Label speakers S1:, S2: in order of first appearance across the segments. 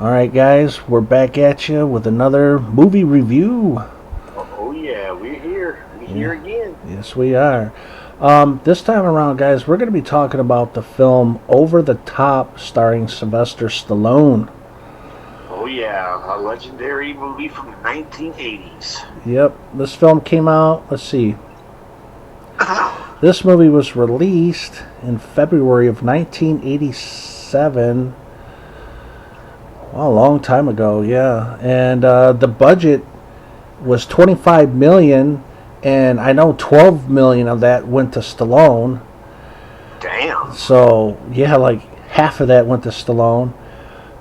S1: Alright, guys, we're back at you with another movie review.
S2: Oh yeah, we're here. We're
S1: Yeah,
S2: here again.
S1: yes, we are. This time around, guys, we're going to be talking about the film Over the Top starring Sylvester Stallone.
S2: Oh yeah, a legendary movie from the 1980s.
S1: Yep, this film came out, let's see, this movie was released in February of 1987. Well, a long time ago, yeah. And the budget was 25 million, and I know 12 million of that went to Stallone.
S2: Damn.
S1: So yeah, like half of that went to Stallone,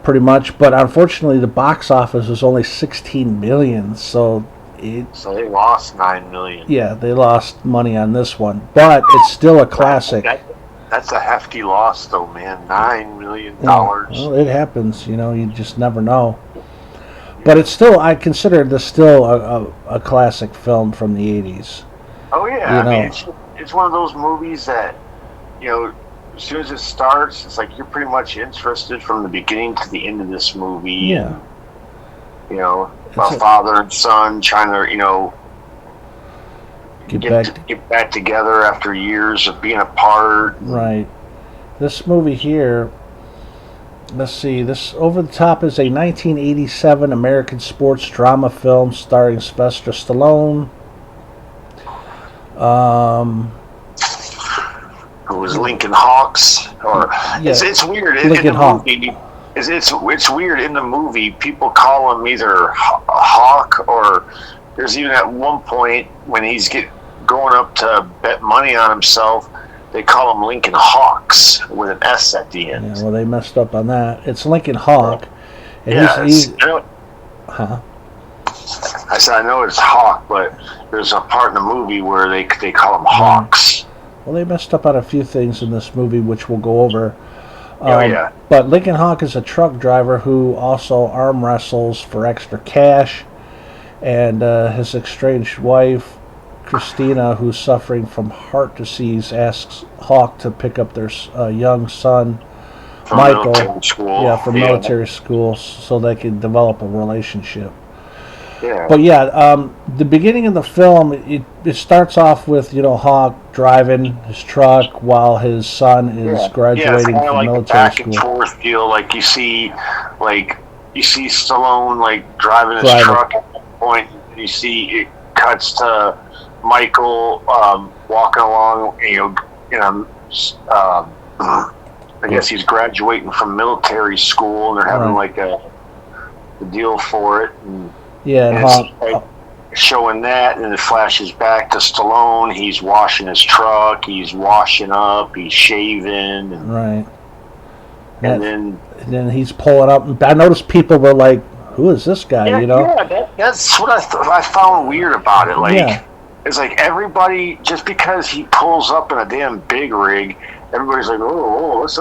S1: pretty much. But unfortunately, the box office was only 16 million. So it,
S2: So they lost 9 million.
S1: yeah, they lost money on this one, but it's still a classic.
S2: That's a hefty loss, though, man. $9 million.
S1: Yeah, well, it happens. You just never know. But it's still, I consider this still a classic film from the 80s.
S2: Oh yeah,
S1: You
S2: I mean
S1: know,
S2: it's one of those movies that you know as soon as it starts, it's like you're pretty much interested from the beginning to the end of this movie.
S1: yeah.
S2: You know,
S1: It's
S2: a father and son trying to get back together after years of being apart.
S1: right. This movie here, let's see, this Over the Top is a 1987 American sports drama film starring Sylvester Stallone. Um,
S2: Who was Lincoln Hawks? Or
S1: yeah,
S2: it's weird in
S1: Lincoln
S2: the
S1: Hawk.
S2: movie. It's weird in the movie. People call him either Hawk or there's even at one point when he's going up to bet money on himself. They call him Lincoln Hawks with an S at the end.
S1: Yeah, well, they messed up on that. It's Lincoln Hawk. And
S2: Yeah,
S1: huh?
S2: I said I know it's Hawk, but there's a part in the movie where they call him Hawks.
S1: Well, they messed up on a few things in this movie, which we'll go over.
S2: Oh yeah.
S1: But Lincoln Hawk is a truck driver who also arm wrestles for extra cash. And his estranged wife, Christina, who's suffering from heart disease, asks Hawk to pick up their young son,
S2: From
S1: Michael.
S2: military school.
S1: Yeah, from military school, so they can develop a relationship.
S2: Yeah.
S1: But yeah, the beginning of the film, it starts off with Hawk driving his truck while his son is graduating
S2: it's
S1: from
S2: like
S1: military
S2: back
S1: school.
S2: and forth deal. Like you see Stallone like driving his truck at one point. And you see it cuts to Michael walking along. I guess he's graduating from military school, and they're having like a deal for it.
S1: Yeah, and Hawk.
S2: Showing that, and it flashes back to Stallone. He's washing his truck. He's washing up. He's shaving.
S1: Right.
S2: And
S1: then he's pulling up. And I noticed people were like, "Who is this guy?"
S2: Yeah, that's what I found weird about it. Like, it's like everybody, just because he pulls up in a damn big rig, everybody's like, "Oh, let's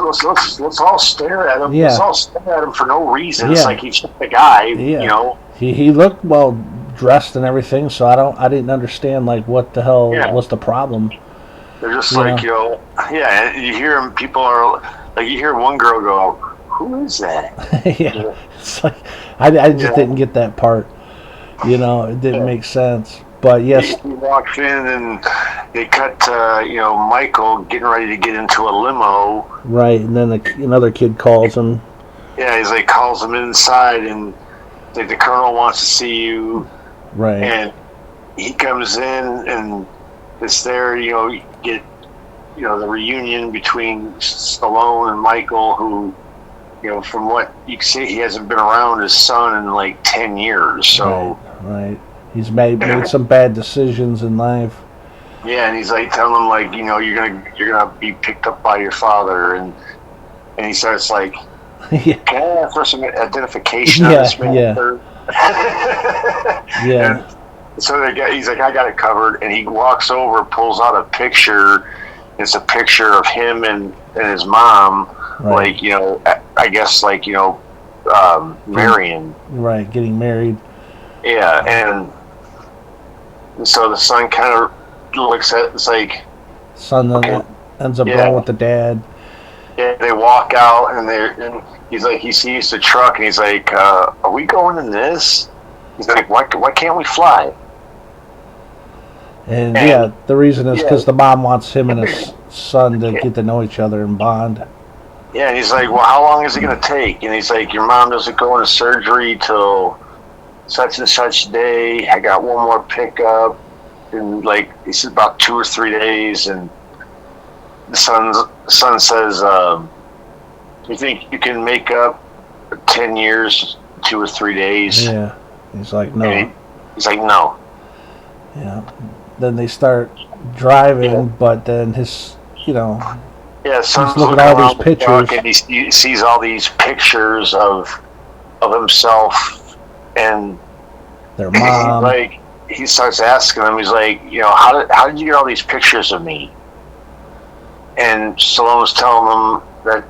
S2: all stare at him.
S1: Yeah.
S2: Let's all stare at him for no reason."
S1: Yeah.
S2: It's like he's just a guy,
S1: Yeah. He looked well dressed and everything, so I didn't understand like what the hell was the problem.
S2: They're just like and you hear him. People are like, you hear one girl go, "Who is that?"
S1: Yeah, it's like I just didn't get that part. It didn't make sense. But yes,
S2: he walks in and they cut to Michael getting ready to get into a limo.
S1: Right, and then another kid calls him.
S2: Yeah, he's like calls him inside and like the colonel wants to see you.
S1: Right.
S2: And he comes in and it's there. You get the reunion between Stallone and Michael, who from what you can see, he hasn't been around his son in like 10 years. So
S1: right. He's made some bad decisions in life.
S2: Yeah, and he's like telling him like you're gonna be picked up by your father, and he starts like, can I ask for some identification on this man?
S1: Yeah.
S2: And so he's like, I got it covered, and he walks over, pulls out a picture. It's a picture of him and his mom, like I guess like marrying.
S1: Right, getting married.
S2: Yeah, and so the son kind of looks at it's like
S1: son ends up going with the dad.
S2: Yeah, they walk out, and he's like, he sees the truck, and he's like, "Are we going in this?" He's like, "Why can't we fly?"
S1: And
S2: And
S1: the reason is because
S2: yeah,
S1: the mom wants him and his son to get to know each other and bond.
S2: yeah, and he's like, "Well, how long is it going to take?" And he's like, "Your mom doesn't go into surgery till such and such day. I got one more pickup." And like he said, about 2 or 3 days, and the son says, "You think you can make up 10 years, 2 or 3 days?"
S1: Yeah. He's like, no.
S2: He's like, "No."
S1: Yeah. Then they start driving,
S2: Yeah.
S1: but then his,
S2: Yeah,
S1: he's
S2: son's
S1: looking
S2: looking
S1: at all these
S2: around the truck,
S1: pictures.
S2: and he sees all these pictures of himself, and
S1: Their mom.
S2: like he starts asking him. He's like, how did you get all these pictures of me? And Stallone's telling him that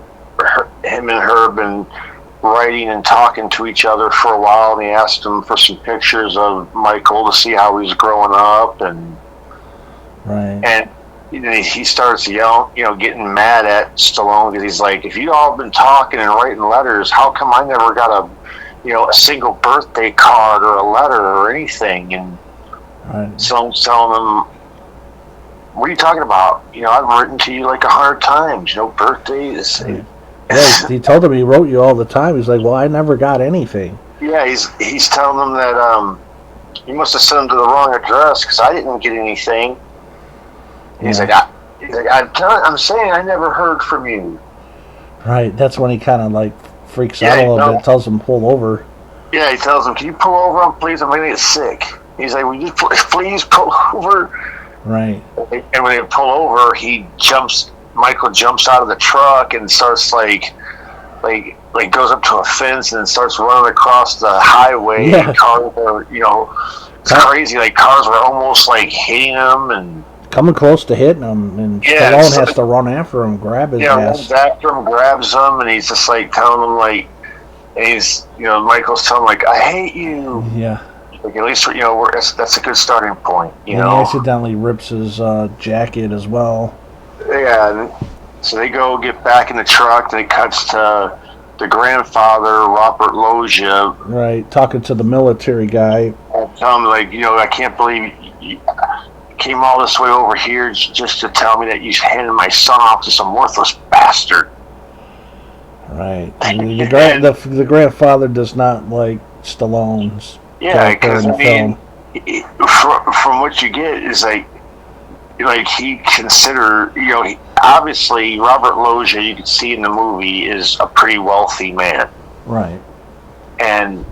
S2: him and her have been writing and talking to each other for a while, and he asked him for some pictures of Michael to see how he's growing up, and
S1: Right.
S2: he starts yelling, getting mad at Stallone, because he's like, "If you all have been talking and writing letters, how come I never got a single birthday card or a letter or anything?" And
S1: Right.
S2: Stallone's telling him, "What are you talking about? I've written to you like 100 times. Birthdays."
S1: Right. Yeah, he told him he wrote you all the time. He's like, well, I never got anything.
S2: Yeah, he's telling them that you must have sent them to the wrong address, because I didn't get anything. And he's like, I'm saying I never heard from you.
S1: Right. That's when he kind of like freaks
S2: Yeah,
S1: out a little bit. Tells him pull over.
S2: Yeah, he tells him, "Can you pull over, please? I'm going to get sick." He's like, "Will you please pull over?"
S1: Right.
S2: And when they pull over, Michael jumps out of the truck and starts like goes up to a fence and starts running across the highway.
S1: Yeah.
S2: And cars are, it's crazy. Like cars were almost like hitting him, and
S1: coming close to hitting him, and Stallone has to run after him, grab his ass.
S2: Runs after him, grabs him, and he's just like telling him like, and he's Michael's telling him like, "I hate you."
S1: Yeah.
S2: Like at least that's a good starting point.
S1: And he accidentally rips his jacket as well.
S2: Yeah. So they go get back in the truck, and it cuts to the grandfather, Robert Loggia.
S1: Right, talking to the military guy.
S2: Tell him, like, I can't believe you came all this way over here just to tell me that you handed my son off to some worthless bastard.
S1: Right. The grandfather does not like Stallone's character in the film.
S2: From what you get is like he consider, obviously Robert Loggia, you can see in the movie, is a pretty wealthy man.
S1: Right.
S2: And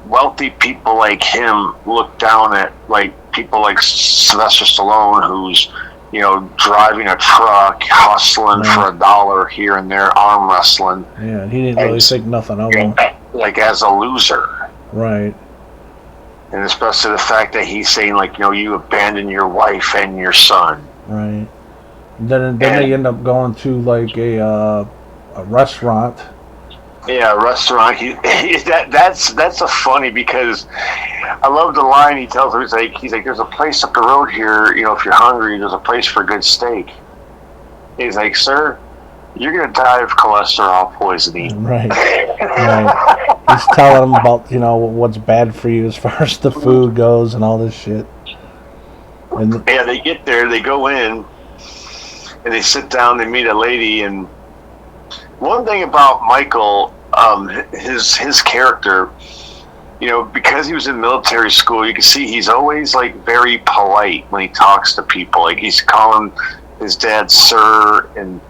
S2: wealthy people like him look down at like people like Sylvester Stallone, who's driving a truck, hustling for $1 here and there, arm wrestling.
S1: Yeah, and he didn't really think nothing of him.
S2: Like as a loser.
S1: Right.
S2: And especially the fact that he's saying like, you abandoned your wife and your son.
S1: Right. Then they end up going to like a restaurant.
S2: Yeah, a restaurant. That's a funny, because I love the line he tells him. He's like, "There's a place up the road here. If you're hungry, there's a place for good steak." He's like, "Sir, you're gonna die of cholesterol poisoning."
S1: Right. Right. He's telling him about what's bad for you as far as the food goes and all this shit. And
S2: they get there, they go in, and they sit down. They meet a lady, and one thing about Michael, his character, because he was in military school, you can see he's always like very polite when he talks to people. Like he's calling his dad sir, and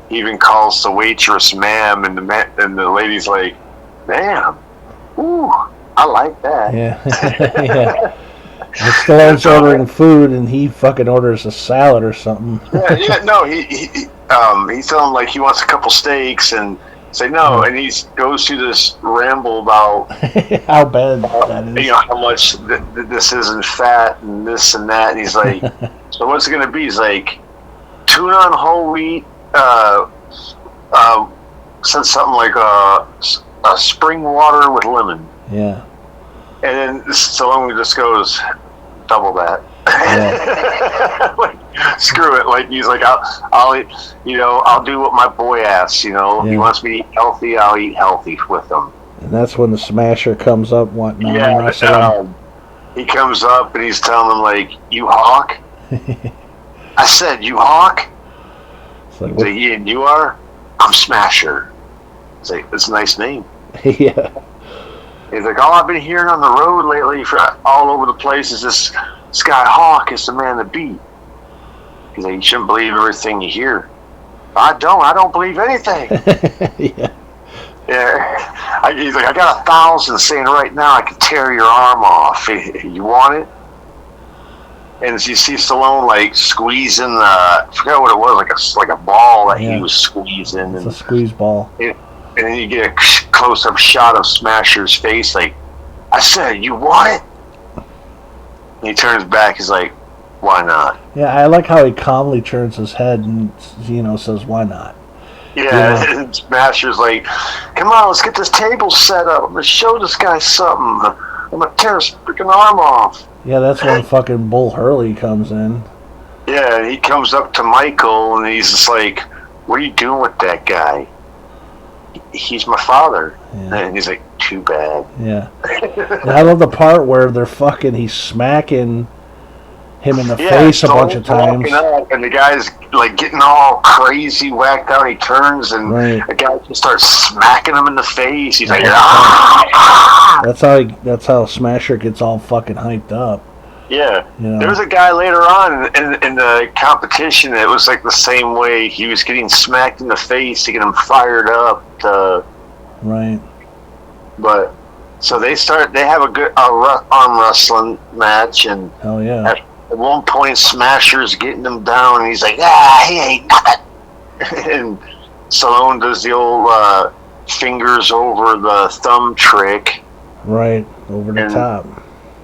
S2: he even calls the waitress ma'am, and the lady's like, "Ma'am, ooh, I like that."
S1: Yeah. Yeah. Stallone's ordering food, and he fucking orders a salad or something.
S2: No, he's telling him like he wants a couple steaks, and say no, and he goes through this ramble about
S1: how bad that is.
S2: How much this isn't fat and this and that, and he's like, "So what's it going to be?" He's like, "Tuna on whole wheat." Said something like a spring water with lemon.
S1: Yeah.
S2: And then Stallone just goes, "Double that."
S1: Yeah.
S2: Like, screw it. Like, he's like, I'll do what my boy asks. You know, if he
S1: Yeah.
S2: wants me to eat healthy, I'll eat healthy with him.
S1: And that's when the Smasher comes up wanting to
S2: Yeah,
S1: wrestle him.
S2: he comes up and he's telling him like, "You Hawk." I said, "You Hawk."
S1: It's like,
S2: He's like, "Yeah, and you are." I'm Smasher. It's like, that's a nice name.
S1: yeah.
S2: He's like, all I've been hearing on the road lately, all over the place, is this guy Hawk is the man to beat. He's like, you shouldn't believe everything you hear. I don't believe anything.
S1: Yeah.
S2: Yeah. He's like, I got 1,000 saying right now I could tear your arm off. You want it? And as you see Stallone like squeezing I forgot what it was, like a ball that he was squeezing.
S1: It's a squeeze ball.
S2: And then you get a close-up shot of Smasher's face, like, I said, you want it? And he turns back, he's like, why not?
S1: Yeah, I like how he calmly turns his head and, says, why not?
S2: Yeah, and Smasher's like, come on, let's get this table set up. Let's show this guy something. I'm going to tear his freaking arm off.
S1: Yeah, that's when fucking Bull Hurley comes in.
S2: Yeah, he comes up to Michael, and he's just like, what are you doing with that guy? He's my father. Yeah. And he's like, too bad.
S1: Yeah. And I love the part where he's smacking him in the face a bunch of times.
S2: And the guy's like getting all crazy, whacked out. He turns and the guy just starts smacking him in the face. He's like,
S1: That's how Smasher gets all fucking hyped up.
S2: Yeah. There was a guy later on in the competition that was like the same way. He was getting smacked in the face to get him fired up.
S1: Right.
S2: But so they have a good arm wrestling match, and
S1: hell yeah.
S2: At one point, Smasher's getting him down, and he's like, he ain't nothing. And Stallone does the old fingers over the thumb trick.
S1: Right, over the top.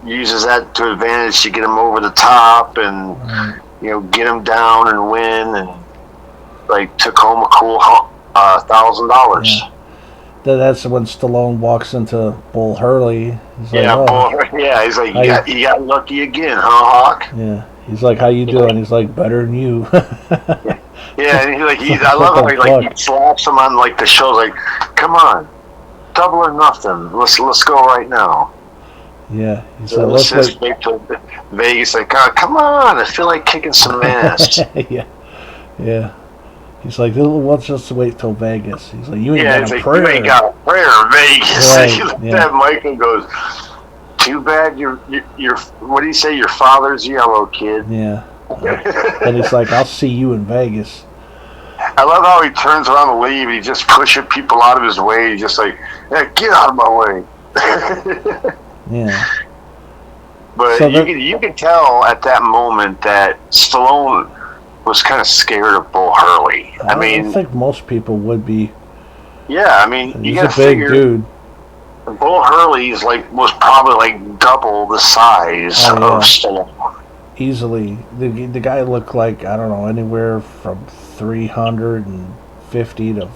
S2: Uses that to advantage to get him over the top and, get him down and win, and, like, took home a cool $1,000.
S1: Yeah. That's when Stallone walks into Bull Hurley. He's like,
S2: he's like, you got lucky again, huh, Hawk?
S1: Yeah. He's like, how you doing? He's like, better than you.
S2: Yeah, and I love how he slaps him on like the shoulder, like, come on, double or nothing. Let's go right now.
S1: Yeah. He's
S2: so let's just wait till Vegas. Like, come on, I feel like kicking some ass.
S1: Yeah. He's like, let's just wait till Vegas. He's like, you ain't got a prayer.
S2: You ain't got a prayer in Vegas. Right. That Michael goes, too bad your what do you say? Your father's yellow, kid.
S1: Yeah. And he's like, I'll see you in Vegas.
S2: I love how he turns around to leave. He's just pushing people out of his way. He's just like, get out of my way.
S1: Yeah.
S2: But you can tell at that moment that Stallone was kind of scared of Bull Hurley.
S1: I think most people would be.
S2: Yeah, I mean, you got to
S1: figure. He's a big dude.
S2: Bull Hurley's was probably like double the size of Stallone.
S1: Easily, the guy looked like, I don't know, anywhere from 350 to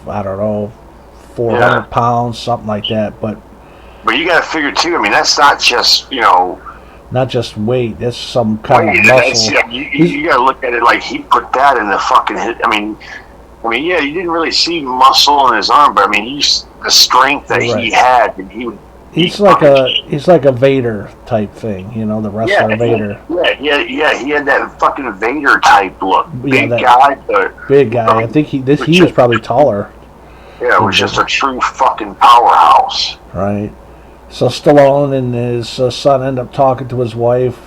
S1: 400 pounds, something like that. But
S2: you got to figure too. I mean, that's not just
S1: not just weight. That's some kind of muscle.
S2: You got to look at it like he put that in the fucking hit. I mean, yeah, you didn't really see muscle in his arm, but I mean, the strength that he had, and he's like
S1: a Vader type thing, the wrestler Vader.
S2: Yeah, he had that fucking Vader type look. Big guy.
S1: I think he was probably taller.
S2: Yeah, it was just a true fucking powerhouse.
S1: Right. So Stallone and his son end up talking to his wife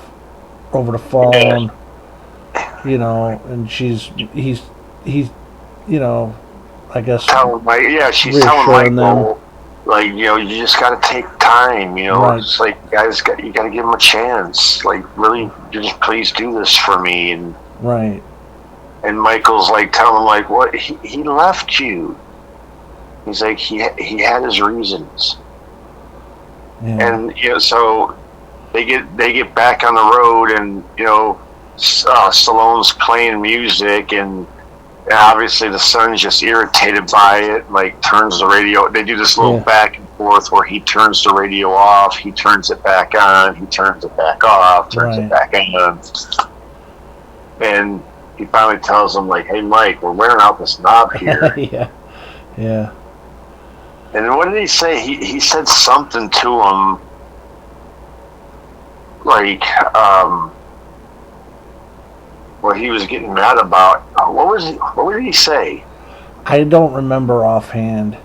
S1: over the phone, and he's I guess
S2: she's telling Michael, like, you just got to take time,
S1: right.
S2: It's like, you got to give him a chance, like, really, just please do this for me, and
S1: right.
S2: And Michael's like telling him, like, what, he left you. He's like, he had his reasons. Yeah. And so they get back on the road, and Stallone's playing music, and And obviously the son's just irritated by it, like turns the radio. They do this little back and forth where he turns the radio off, he turns it back on, he turns it back off, turns it back on. And he finally tells him, like, hey, Mike, we're wearing out this knob here.
S1: Yeah.
S2: And what did he say? He said something to him, like, what he was getting mad about. What did he say?
S1: I don't remember offhand.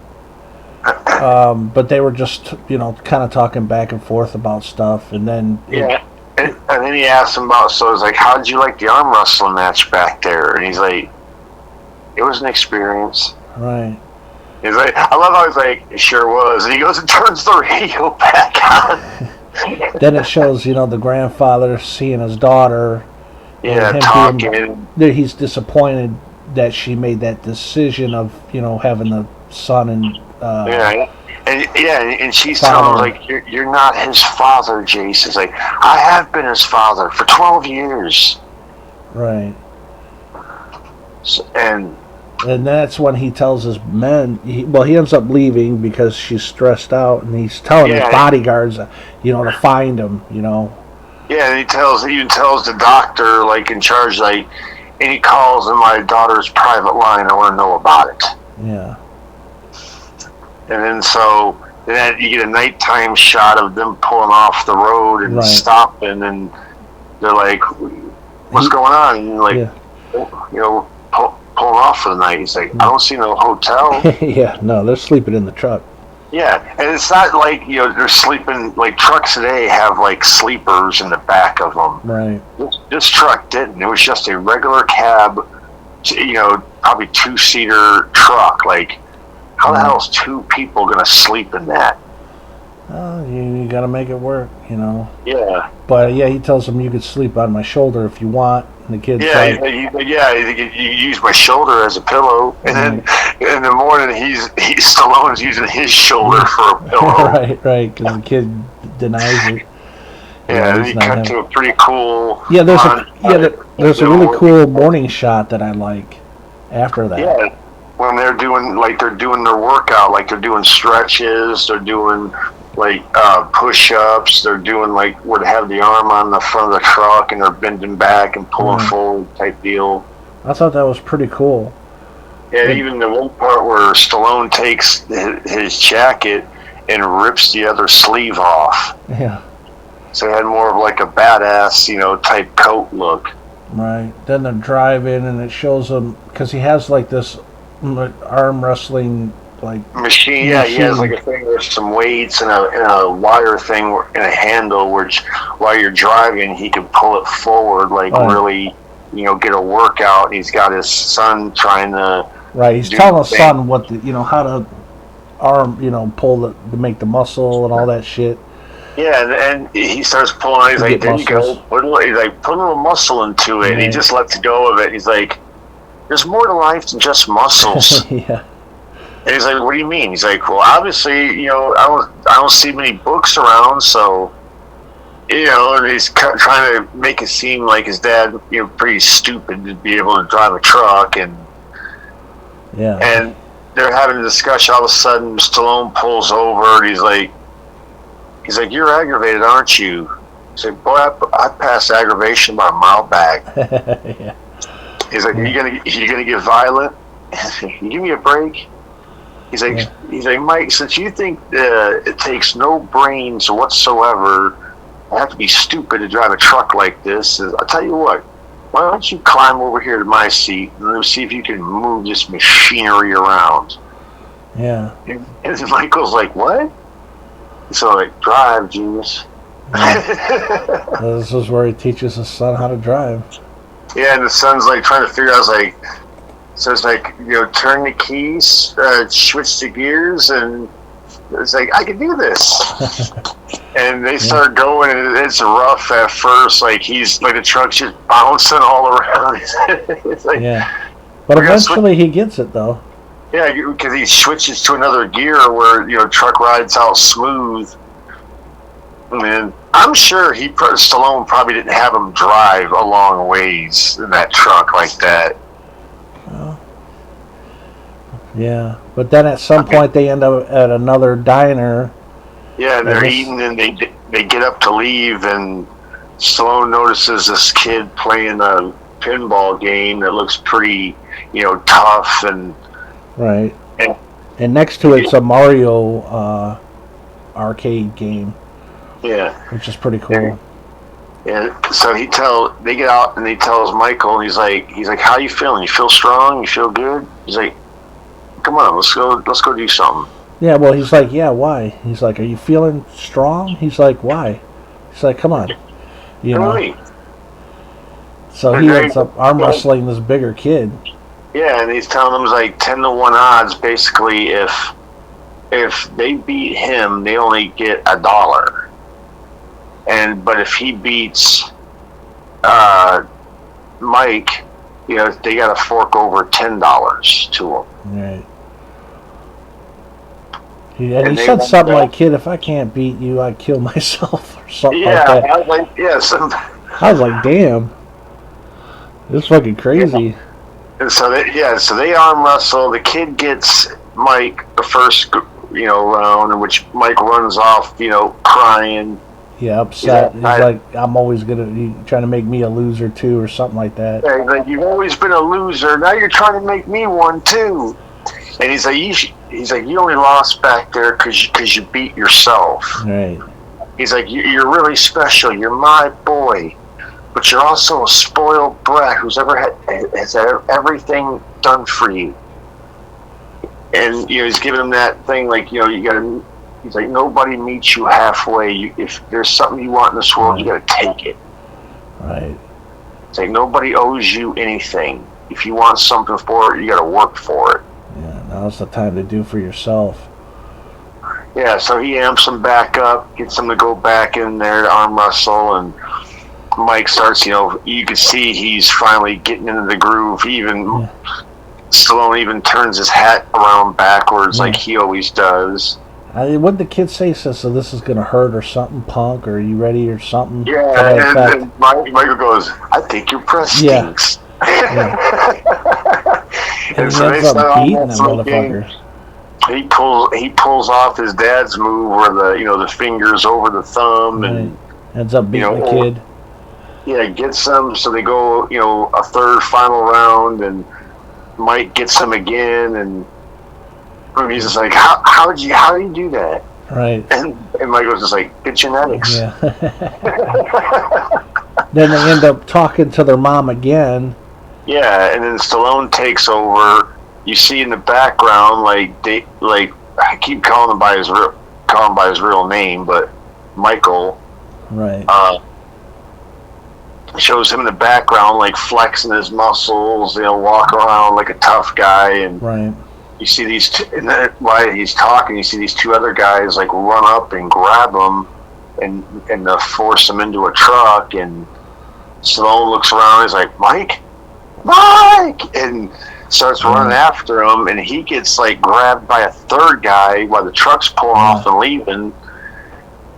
S1: But they were just, kind of talking back and forth about stuff, and then...
S2: And then he asked him about, so it's like, how did you like the arm wrestling match back there? And he's like, it was an experience.
S1: Right.
S2: He's like, I love how he's like, it sure was. And he goes and turns the radio back on.
S1: Then it shows, the grandfather seeing his daughter.
S2: Yeah, talking.
S1: He's disappointed that she made that decision of, having the son and... And she's telling him, like, you're not his father, Jace. It's like, I have been his father for 12 years. Right.
S2: So, and
S1: that's when he tells his men, he ends up leaving because she's stressed out, and he's telling his bodyguards, to find him,
S2: Yeah, and he even tells the doctor, like, in charge, like, and he calls in my daughter's private line, I want to know about it.
S1: Yeah.
S2: And then you get a nighttime shot of them pulling off the road and stopping, and they're like, what's going on? And like, pulling off for the night. He's like, I don't see no hotel.
S1: No, they're sleeping in the truck.
S2: Yeah, and it's not like, they're sleeping, like trucks today have like sleepers in the back of them.
S1: Right.
S2: This truck didn't. It was just a regular cab, probably 2-seater truck. Like, how the hell is 2 people going to sleep in that?
S1: You got to make it work,
S2: Yeah.
S1: But, he tells him, you could sleep on my shoulder if you want. And the kid's
S2: you use my shoulder as a pillow. And then in the morning, Stallone's using his shoulder for a pillow.
S1: right, because the kid denies it.
S2: Yeah, and he cut to a pretty cool...
S1: Yeah, there's a really cool morning shot that I like after that.
S2: Yeah. When they're doing their workout, like they're doing stretches, they're doing like push-ups, they're doing like where they have the arm on the front of the truck and they're bending back and pulling forward type deal.
S1: I thought that was pretty cool.
S2: Yeah, even the one part where Stallone takes his jacket and rips the other sleeve off.
S1: Yeah.
S2: So it had more of like a badass, type coat look.
S1: Right. Then they're driving and it shows him, because he has like this arm wrestling
S2: machine. Yeah, he has like a thing with some weights and a wire thing and a handle, which while you're driving he can pull it forward, really, get a workout. And he's got his son trying to.
S1: Right, he's telling his son what how to arm, pull to make the muscle and all that shit.
S2: Yeah, and he starts pulling. He's like, there you go. Put a little muscle into it. And he just lets go of it. He's like, there's more to life than just muscles.
S1: Yeah.
S2: And he's like, what do you mean? He's like, well, obviously, I don't see many books around, so, and he's trying to make it seem like his dad, pretty stupid to be able to drive a truck, and they're having a discussion. All of a sudden, Stallone pulls over, and he's like, you're aggravated, aren't you? He's like, boy, I passed aggravation about a mile back.
S1: Yeah.
S2: He's like, you gonna get violent? You give me a break. He's like, Mike, since you think it takes no brains whatsoever, I have to be stupid to drive a truck like this. I'll tell you what, why don't you climb over here to my seat and let's see if you can move this machinery around.
S1: Yeah.
S2: And Michael's like, what? So like, drive, genius.
S1: Yeah. This is where he teaches his son how to drive.
S2: Yeah, and the son's like trying to figure out, so it's like, turn the keys, switch the gears, and it's like, I can do this. And they start going, and it's rough at first. Like, the truck's just bouncing all around. It's like,
S1: but eventually he gets it, though.
S2: Yeah, because he switches to another gear where, truck rides out smooth. And I'm sure Stallone probably didn't have him drive a long ways in that truck like that.
S1: Yeah, but then at some point they end up at another diner.
S2: Yeah, and they're eating, and they get up to leave, and Stallone notices this kid playing a pinball game that looks pretty, tough, and
S1: right. And next to it's a Mario arcade game.
S2: Yeah,
S1: which is pretty cool.
S2: And so they get out, and he tells Michael, and he's like, how you feeling? You feel strong? You feel good? He's like, come on, let's go do something.
S1: Yeah, well, he's like, yeah, why? He's like, are you feeling strong? He's like, why? He's like, come on,
S2: Really?
S1: So he ends up arm wrestling this bigger kid.
S2: Yeah, and he's telling them it's like 10-1 odds. Basically, if they beat him, they only get $1. But if he beats Mike, they got to fork over $10 to him.
S1: Right. And he said something like, "Kid, if I can't beat you, I kill myself," or something like that.
S2: I was like, yes.
S1: I was like, damn, this is fucking crazy.
S2: Yeah. And so they arm wrestle. The kid gets Mike the first round, in which Mike runs off, crying.
S1: Yeah, upset. He's like, I'm always you trying to make me a loser too, or something like that.
S2: Yeah, he's like, you've always been a loser. Now you're trying to make me one too. And he's like, you only lost back there because you beat yourself.
S1: Right.
S2: He's like, you're really special. You're my boy, but you're also a spoiled brat who's has had everything done for you. And he's giving him that thing like, you gotta. He's like, nobody meets you halfway. If there's something you want in this world, you gotta take it.
S1: Right.
S2: It's like nobody owes you anything. If you want something for it, you gotta work for it.
S1: Yeah, now's the time to do for yourself.
S2: Yeah, so he amps him back up, gets him to go back in there to arm wrestle, and Mike starts, you can see he's finally getting into the groove. Stallone even turns his hat around backwards like he always does.
S1: What did the kid say? So this is going to hurt or something, punk? Or are you ready or something?
S2: Yeah, and Michael goes, I think your breath stinks.
S1: Yeah. And so he ends up beating that motherfucker.
S2: He pulls off his dad's move where the fingers over the thumb and
S1: ends up beating the kid.
S2: Yeah, gets them. So they go a third final round, and Mike gets him again, and he's just like, how do you do that?
S1: Right.
S2: And Michael's just like, good genetics.
S1: Yeah. Then they end up talking to their mom again.
S2: Yeah, and then Stallone takes over. You see in the background, I keep calling him by his real name, but Michael.
S1: Right.
S2: Shows him in the background, like flexing his muscles, walk around like a tough guy, and
S1: right.
S2: You see these, and then while he's talking, you see these two other guys like run up and grab him, and force him into a truck, and Stallone looks around, he's like, Mike, and starts running after him, and he gets like grabbed by a third guy while the truck's pulling off and leaving.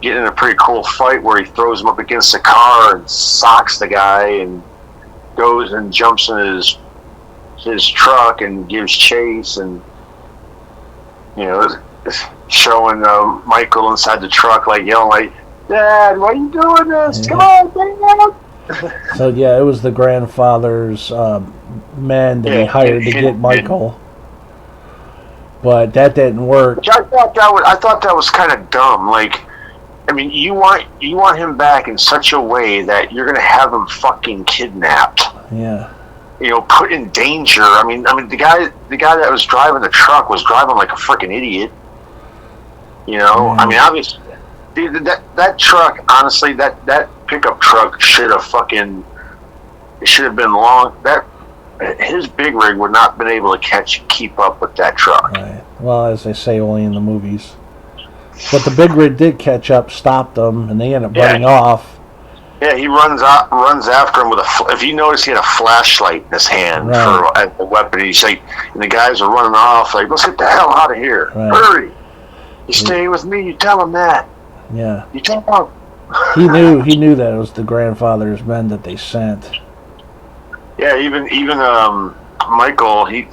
S2: Getting in a pretty cool fight where he throws him up against the car and socks the guy, and goes and jumps in his truck and gives chase, and showing Michael inside the truck like yelling like, Dad, why are you doing this? Come on, Dad.
S1: So yeah, it was the grandfather's men that he hired to get Michael, but that didn't work.
S2: I thought that was kind of dumb. Like, I mean, you want him back in such a way that you're gonna have him fucking kidnapped.
S1: Yeah.
S2: Put in danger. I mean, the guy that was driving the truck was driving like a freaking idiot. I mean, obviously, dude, that truck, honestly, that pickup truck should have been long. His big rig would not have been able to keep up with that truck.
S1: Right. Well, as they say, only in the movies. But the big rig did catch up, stopped them, and they ended up running off. Yeah, he runs
S2: after him with if you notice, he had a flashlight in his hand as a weapon. He's like, and the guys are running off like, let's get the hell out of here! Right. Hurry! You stay with me. You tell him that.
S1: Yeah.
S2: You tell him.
S1: He knew that it was the grandfather's men that they sent.
S2: Yeah, even Michael, he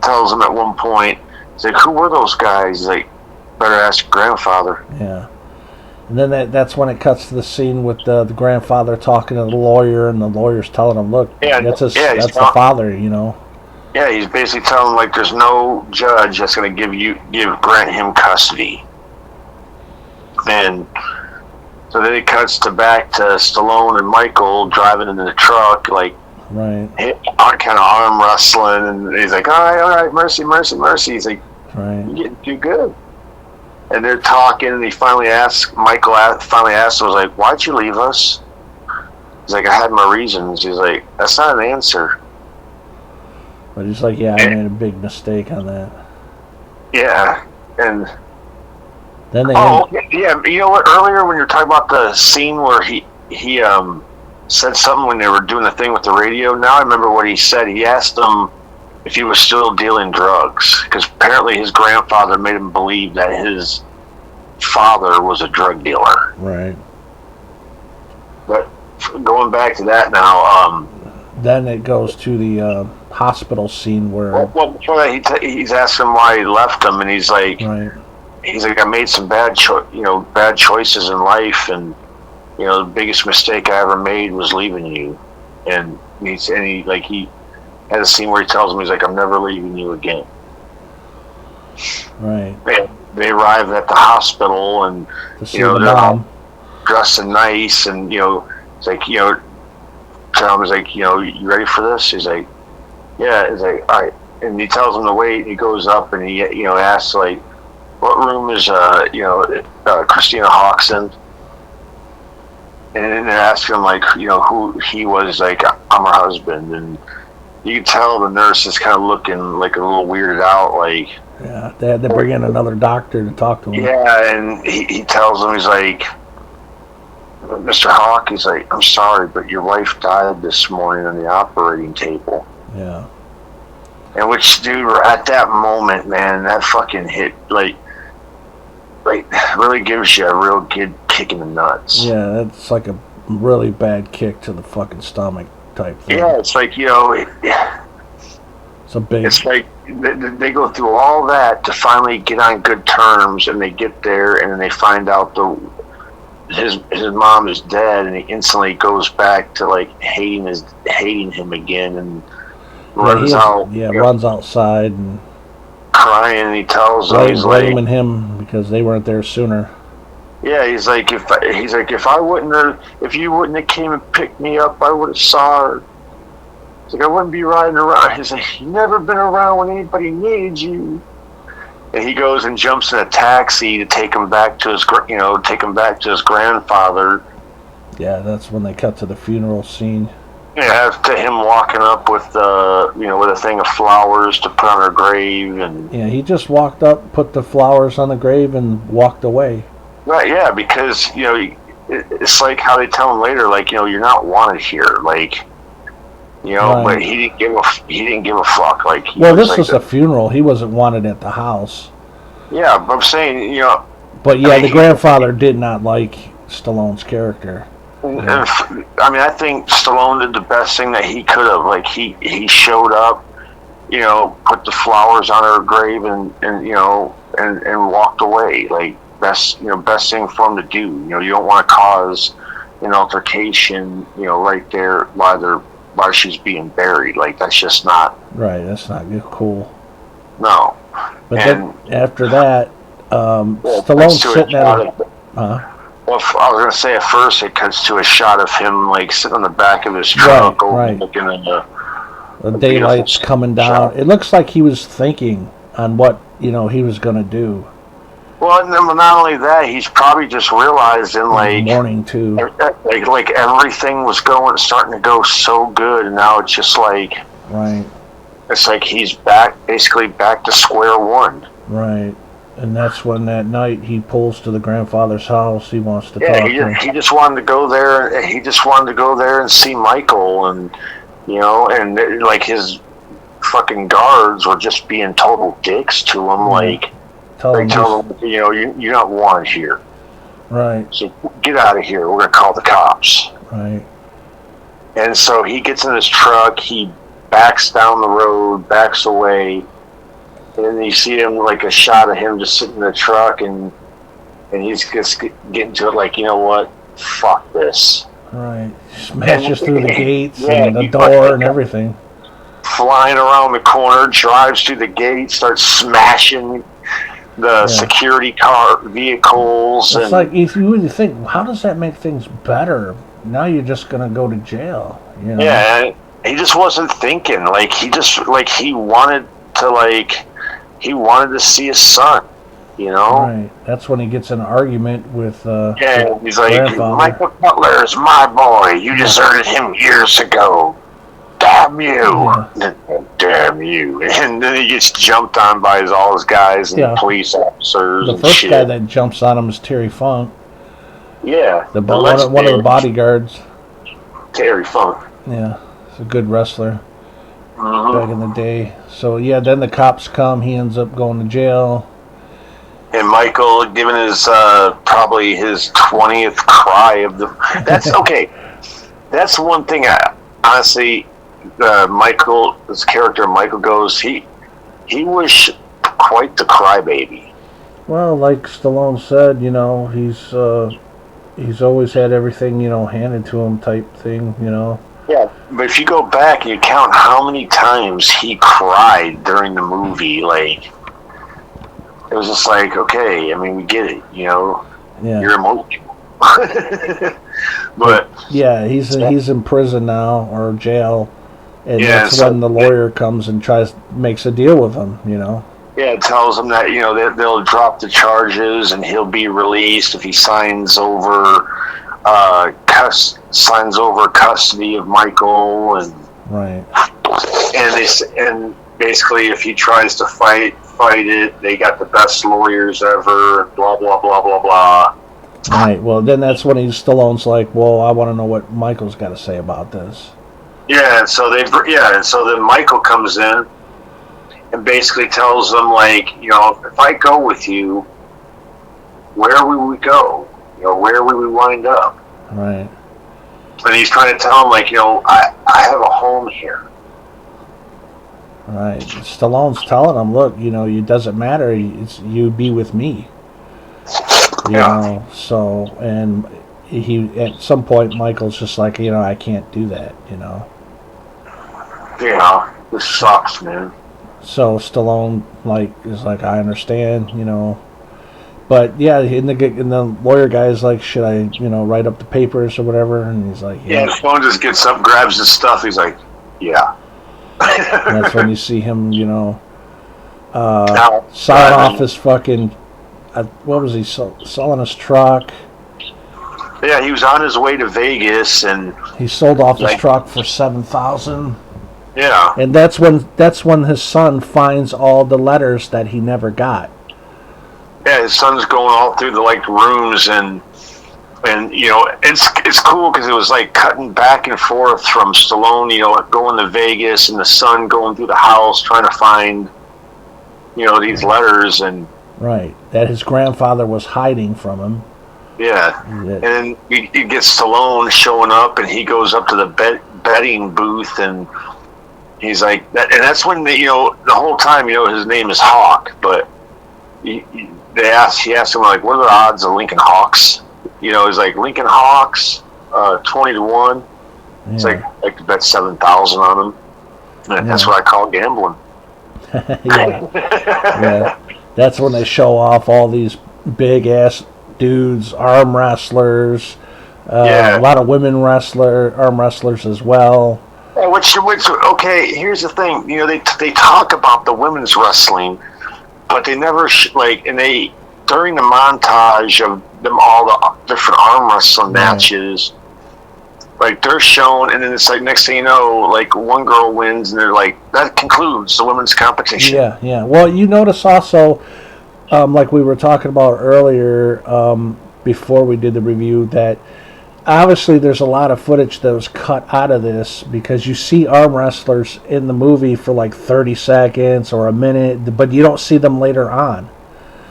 S2: tells him at one point, He's like, who were those guys? He's like, better ask your grandfather.
S1: Yeah. And then that's when it cuts to the scene with the grandfather talking to the lawyer, and the lawyer's telling him, look, that's the father, you know.
S2: Yeah, he's basically telling him, like, there's no judge that's going to grant him custody. And so then it cuts back to Stallone and Michael driving in the truck, like,
S1: right,
S2: kind of arm wrestling, and he's like, all right, mercy. He's like,
S1: right,
S2: you're getting too good. And they're talking, and Michael finally asks him, was like, why'd you leave us? He's like, I had my reasons. He's like, that's not an answer.
S1: But he's like, yeah, I made a big mistake on that.
S2: Yeah, and
S1: then
S2: yeah, you know what? Earlier when you were talking about the scene where he said something when they were doing the thing with the radio. Now I remember what he said. He asked him if he was still dealing drugs, because apparently his grandfather made him believe that his father was a drug dealer.
S1: Right.
S2: But going back to that now,
S1: then it goes to the hospital scene where.
S2: Well, before that, he's asking why he left him, and he's like,
S1: right.
S2: He's like, I made some bad choices in life, and the biggest mistake I ever made was leaving you. And he had a scene where he tells him, he's like, I'm never leaving you again.
S1: Right.
S2: They arrive at the hospital, and they're all dressed and nice, and it's like, Tom is like, you ready for this? He's like, yeah. He's like, all right. And he tells him to wait, and he goes up, and he asks, like, what room is Christina Hawkes in? And then they're asking him, like, who he was. Like, I'm her husband. And you can tell the nurse is kind of looking like a little weirded out, like.
S1: Yeah, they had to bring in another doctor to talk to him.
S2: Yeah, and he tells him, he's like, Mr. Hawk, he's like, I'm sorry, but your wife died this morning on the operating table.
S1: Yeah.
S2: And which, dude, at that moment, man, that fucking hit, like really gives you a real good kick in the nuts.
S1: Yeah, that's like a really bad kick to the fucking stomach type thing.
S2: Yeah, it's like,
S1: it's a big.
S2: It's like they go through all that to finally get on good terms, and they get there, and then they find out his mom is dead, and he instantly goes back to like hating him again, and runs out.
S1: Yeah, runs outside and
S2: crying, and he tells him, he's
S1: blaming
S2: like,
S1: him because they weren't there sooner.
S2: Yeah, he's like, if you wouldn't have came and picked me up, I would have saw her. He's like, I wouldn't be riding around. He's like, you've never been around when anybody needs you. And he goes and jumps in a taxi to take him back to his grandfather.
S1: Yeah, that's when they cut to the funeral scene.
S2: Yeah, to him walking up with with a thing of flowers to put on her grave, and
S1: yeah, he just walked up, put the flowers on the grave, and walked away.
S2: Right, yeah, because it's like how they tell him later, like, you're not wanted here, like, right. But he didn't give a fuck, like.
S1: This was a funeral. He wasn't wanted at the house.
S2: Yeah, but I'm saying,
S1: But yeah, the grandfather did not like Stallone's character.
S2: Yeah. I think Stallone did the best thing that he could have. Like, he showed up, put the flowers on her grave, and walked away. Like, best thing for him to do. You don't want to cause an altercation, right there while she's being buried. Like, that's just not
S1: right. That's not good. Cool.
S2: No.
S1: But then after that, Stallone's sitting at.
S2: Well, I was going to say at first it cuts to a shot of him like sitting on the back of his truck, looking at
S1: the daylight's coming down. Shot. It looks like he was thinking on what he was going to do.
S2: Well, and then not only that, he's probably just realizing like
S1: morning too,
S2: like everything was starting to go so good, and now it's just like
S1: right.
S2: It's like he's basically back to square one.
S1: Right. And that's when that night he pulls to the grandfather's house. He wants to talk to him.
S2: He just wanted to go there. He just wanted to go there and see Michael, and and like his fucking guards were just being total dicks to him. Mm-hmm. Like they tell him, you're not wanted here.
S1: Right.
S2: So get out of here. We're gonna call the cops.
S1: Right.
S2: And so he gets in his truck. He backs down the road, backs away. And then you see him, like a shot of him just sitting in the truck, and he's just getting to it like, you know what? Fuck this.
S1: Right. Smashes through the gates
S2: Yeah,
S1: and the door and everything.
S2: Flying around the corner, drives through the gate, starts smashing the security car vehicles.
S1: It's like, if you really think, how does that make things better? Now you're just going to go to jail. You know?
S2: Yeah, he just wasn't thinking. Like, he wanted to see his son. You know?
S1: Right. That's when he gets in an argument with
S2: he's like,
S1: grandfather.
S2: Michael Butler is my boy. You deserted him years ago. Damn you. Yeah. Damn you. And then he gets jumped on by all his guys and police officers.
S1: The first guy that jumps on him is Terry Funk.
S2: Yeah.
S1: One of the bodyguards.
S2: Terry Funk.
S1: Yeah. He's a good wrestler. Back in the day. So, yeah, then the cops come. He ends up going to jail.
S2: And Michael giving his probably his 20th cry of the. That's okay. That's one thing. Honestly, Michael's character, Michael goes. He was quite the crybaby.
S1: Well, like Stallone said, you know, he's always had everything, you know, handed to him type thing, you know.
S2: Yeah, but if you go back and you count how many times he cried during the movie, like. It was just like, okay, I mean, we get it, you know. Yeah. You're emotional. But
S1: yeah, he's in prison now or jail, and that's when the lawyer comes and makes a deal with him, you know.
S2: Yeah, it tells him that, you know, they'll drop the charges and he'll be released if he signs over custody of Michael and
S1: right.
S2: And basically, if he tries to fight it, they got the best lawyers ever, blah, blah, blah, blah, blah.
S1: Right, well, then that's when Stallone's like, well, I want to know what Michael's got to say about this.
S2: Yeah, and so then Michael comes in and basically tells them, like, you know, if I go with you, where will we go? You know, where will we wind up?
S1: Right.
S2: And he's trying to tell him, like, you know, I have a home here.
S1: Right. Stallone's telling him, look, you know, it doesn't matter. It's you be with me. You know, so, and he, at some point, Michael's just like, you know, I can't do that, you know.
S2: Yeah, this sucks, man.
S1: So Stallone, like, is like, I understand, you know. But, yeah, and the lawyer guy's like, should I, you know, write up the papers or whatever? And he's like,
S2: yeah. Stallone just gets up, grabs his stuff. He's like, yeah.
S1: And that's when you see him, you know, selling off his fucking, what was he, selling his truck?
S2: Yeah, he was on his way to Vegas, and
S1: he sold off his truck for $7,000.
S2: Yeah.
S1: And that's when his son finds all the letters that he never got.
S2: Yeah, his son's going all through the, like, rooms, and you know, it's cool because it was like cutting back and forth from Stallone, you know, going to Vegas, and the son going through the house trying to find, you know, these letters, and
S1: right, that his grandfather was hiding from him.
S2: Yeah, and then you get Stallone showing up, and he goes up to the betting booth, and he's like, that's when you know, the whole time, you know, his name is Hawk, but he asked him, like, what are the odds of Lincoln Hawks? You know, he's like, Lincoln Hawks, 20-1. Yeah. It's like to bet 7,000 on him. And that's what I call gambling.
S1: Yeah. That's when they show off all these big ass dudes, arm wrestlers, a lot of women arm wrestlers as well.
S2: Yeah, which okay, here's the thing. You know, they talk about the women's wrestling, but they never during the montage of them, all the different arm wrestling matches, like, they're shown, and then it's like, next thing you know, like, one girl wins, and they're like, that concludes the women's competition.
S1: Yeah. Well, you notice also, like we were talking about earlier, before we did the review, that obviously there's a lot of footage that was cut out of this, because you see arm wrestlers in the movie for like 30 seconds or a minute, but you don't see them later on.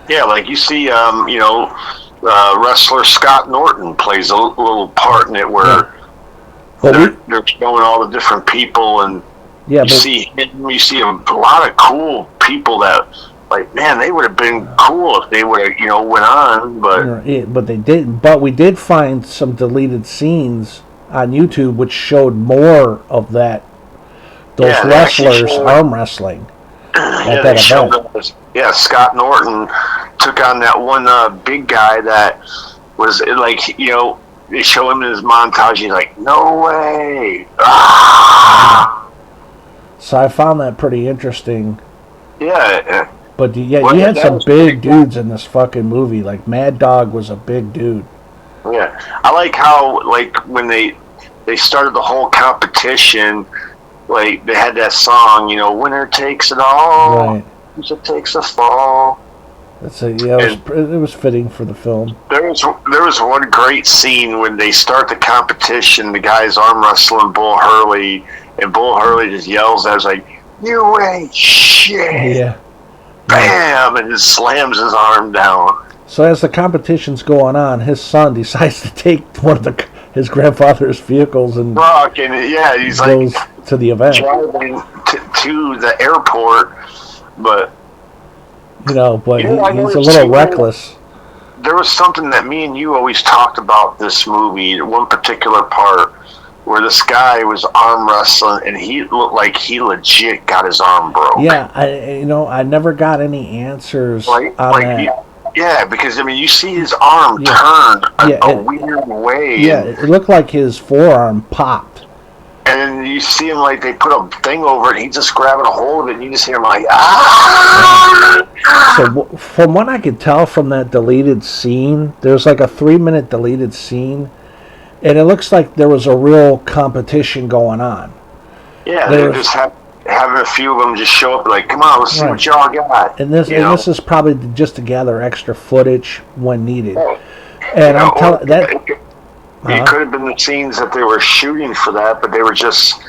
S2: Yeah, like you see, you know, wrestler Scott Norton plays a little part in it where they're showing all the different people, and you see a lot of cool people that, like, man, they would have been cool if they would have, went on,
S1: but they didn't. But we did find some deleted scenes on YouTube which showed more of those wrestlers arm wrestling at that event.
S2: Scott Norton took on that one big guy that was like, they show him in his montage. He's like, no way. Ah!
S1: So I found that pretty interesting.
S2: Yeah.
S1: But you had some big dudes in this fucking movie. Like Mad Dog was a big dude.
S2: Yeah. I like how, like, when they started the whole competition, like, they had that song, winner takes it all.
S1: Right.
S2: Loser takes a fall.
S1: It was fitting for the film.
S2: There was one great scene when they start the competition. The guy's arm wrestling Bull Hurley, and Bull Hurley just yells at us like, "You ain't shit!"
S1: Yeah.
S2: Bam, and just slams his arm down.
S1: So as the competition's going on, his son decides to take one of his grandfather's vehicles and
S2: he's
S1: goes to the event,
S2: driving to the airport, but.
S1: He's a little reckless.
S2: There was something that me and you always talked about this movie, one particular part, where this guy was arm wrestling, and he looked like he legit got his arm broke.
S1: Yeah, I never got any answers on that.
S2: Yeah, because, you see his arm turned a weird way.
S1: Yeah, it looked like his forearm popped.
S2: And then you see him, like, they put a thing over it, and he's just grabbing a hold of it, and you just hear him, like, ah!
S1: So, from what I could tell from that deleted scene, there's like a 3-minute deleted scene, and it looks like there was a real competition going on.
S2: Yeah, they just having a few of them just show up, like, come on, let's see what y'all got.
S1: And this is probably just to gather extra footage when needed. And I'm telling that.
S2: It could have been the scenes that they were shooting for that, but they were just,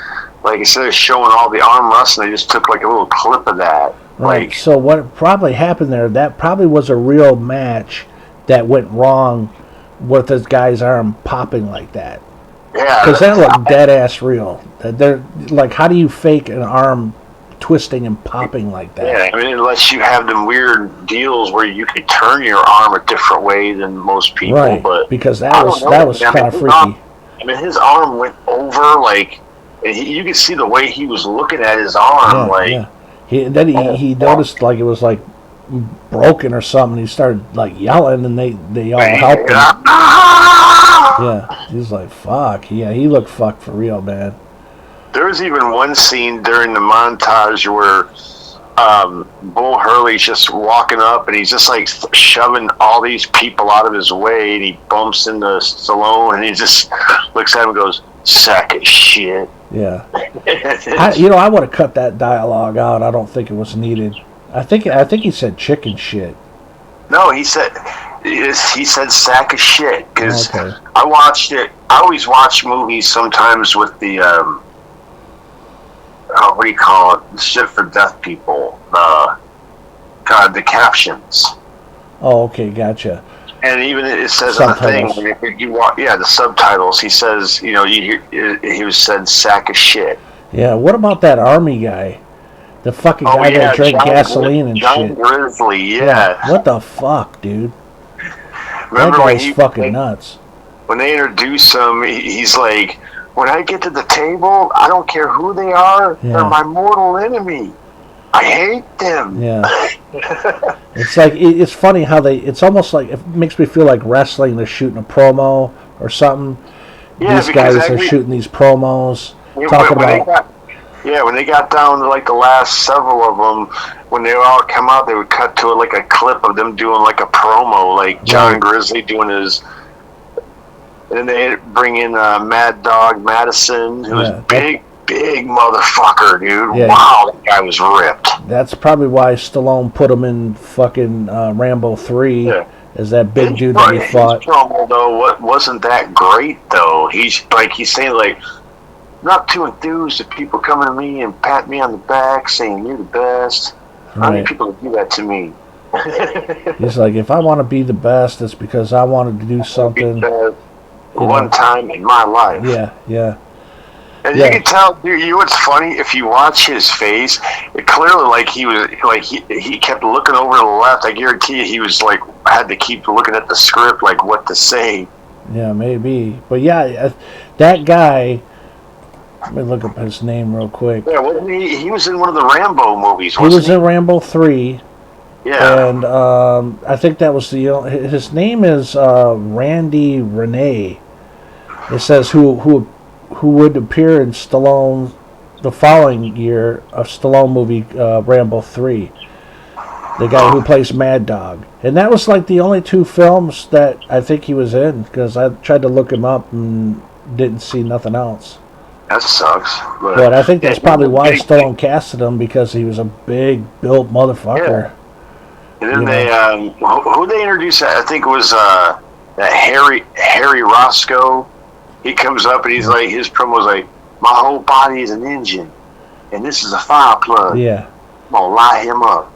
S2: like, instead of showing all the arm wrestling, they just took, like, a little clip of that.
S1: Right. So what probably happened there, that probably was a real match that went wrong with this guy's arm popping like that.
S2: Yeah.
S1: Because that looked dead-ass real. They're, like, how do you fake an arm twisting and popping like that?
S2: Yeah, unless you have them weird deals where you could turn your arm a different way than most people.
S1: Right,
S2: but
S1: because that was kind of freaky.
S2: His arm went over, like, and you could see the way he was looking at his arm,
S1: He noticed like it was like broken or something. He started like yelling, and they all helped him. Yeah, he's like, fuck. Yeah, he looked fucked for real, man.
S2: There was even one scene during the montage where Bull Hurley's just walking up, and he's just like shoving all these people out of his way, and he bumps into Stallone, and he just looks at him and goes, "Sack of shit."
S1: Yeah. I would have cut that dialogue out. I don't think it was needed. I think he said chicken shit.
S2: No, he said sack of shit, because I watched it. I always watch movies sometimes with the what do you call it? The shit for deaf people. The captions.
S1: Oh, okay, gotcha.
S2: And even it says on the thing, the subtitles. He says, he was said sack of shit.
S1: Yeah. What about that army guy? The fucking guy that drank gasoline and
S2: John
S1: shit.
S2: Grizzly, yeah.
S1: What the fuck, dude?
S2: Remember
S1: that guy's fucking nuts.
S2: When they introduce him, he's like, when I get to the table, I don't care who they are. Yeah. They're my mortal enemy. I hate them.
S1: Yeah. It's like, it's funny how it's almost like, it makes me feel like wrestling. They're shooting a promo or something.
S2: Yeah,
S1: these guys are shooting these promos. Talking about...
S2: when they got down to like the last several of them, when they all come out, they would cut to like a clip of them doing like a promo, like John Grizzly doing his. And then they bring in Mad Dog Madison, who's big motherfucker, dude. Yeah. Wow, that guy was ripped.
S1: That's probably why Stallone put him in fucking Rambo 3 as that big dude that he fought.
S2: His promo, though, wasn't that great, though. He's saying, like, not too enthused if people coming to me and pat me on the back saying you're the best. How many people would do that to me?
S1: He's like, if I want to be the best, it's because I wanted to do something
S2: one time in my life.
S1: Yeah.
S2: And you can tell, dude, you know what's funny? If you watch his face, it clearly like he was like he kept looking over to the left. I guarantee you, he was like had to keep looking at the script, like what to say.
S1: Yeah, maybe. But yeah, that guy. Let me look up his name real quick.
S2: Yeah, wasn't he? He was in one of the Rambo movies.
S1: He was in Rambo 3.
S2: Yeah.
S1: And I think that was his name is Randy Renee. It says who would appear in Stallone the following year of Stallone movie Rambo 3. The guy who plays Mad Dog. And that was like the only 2 films that I think he was in, because I tried to look him up and didn't see nothing else.
S2: That sucks.
S1: But I think that's probably why Stallone casted him, because he was a big built motherfucker.
S2: Yeah. And then they who they introduced, I think it was that Harry Roscoe. He comes up and he's like, his promo's like, my whole body is an engine, and this is a fire plug.
S1: Yeah.
S2: I'm gonna light him up.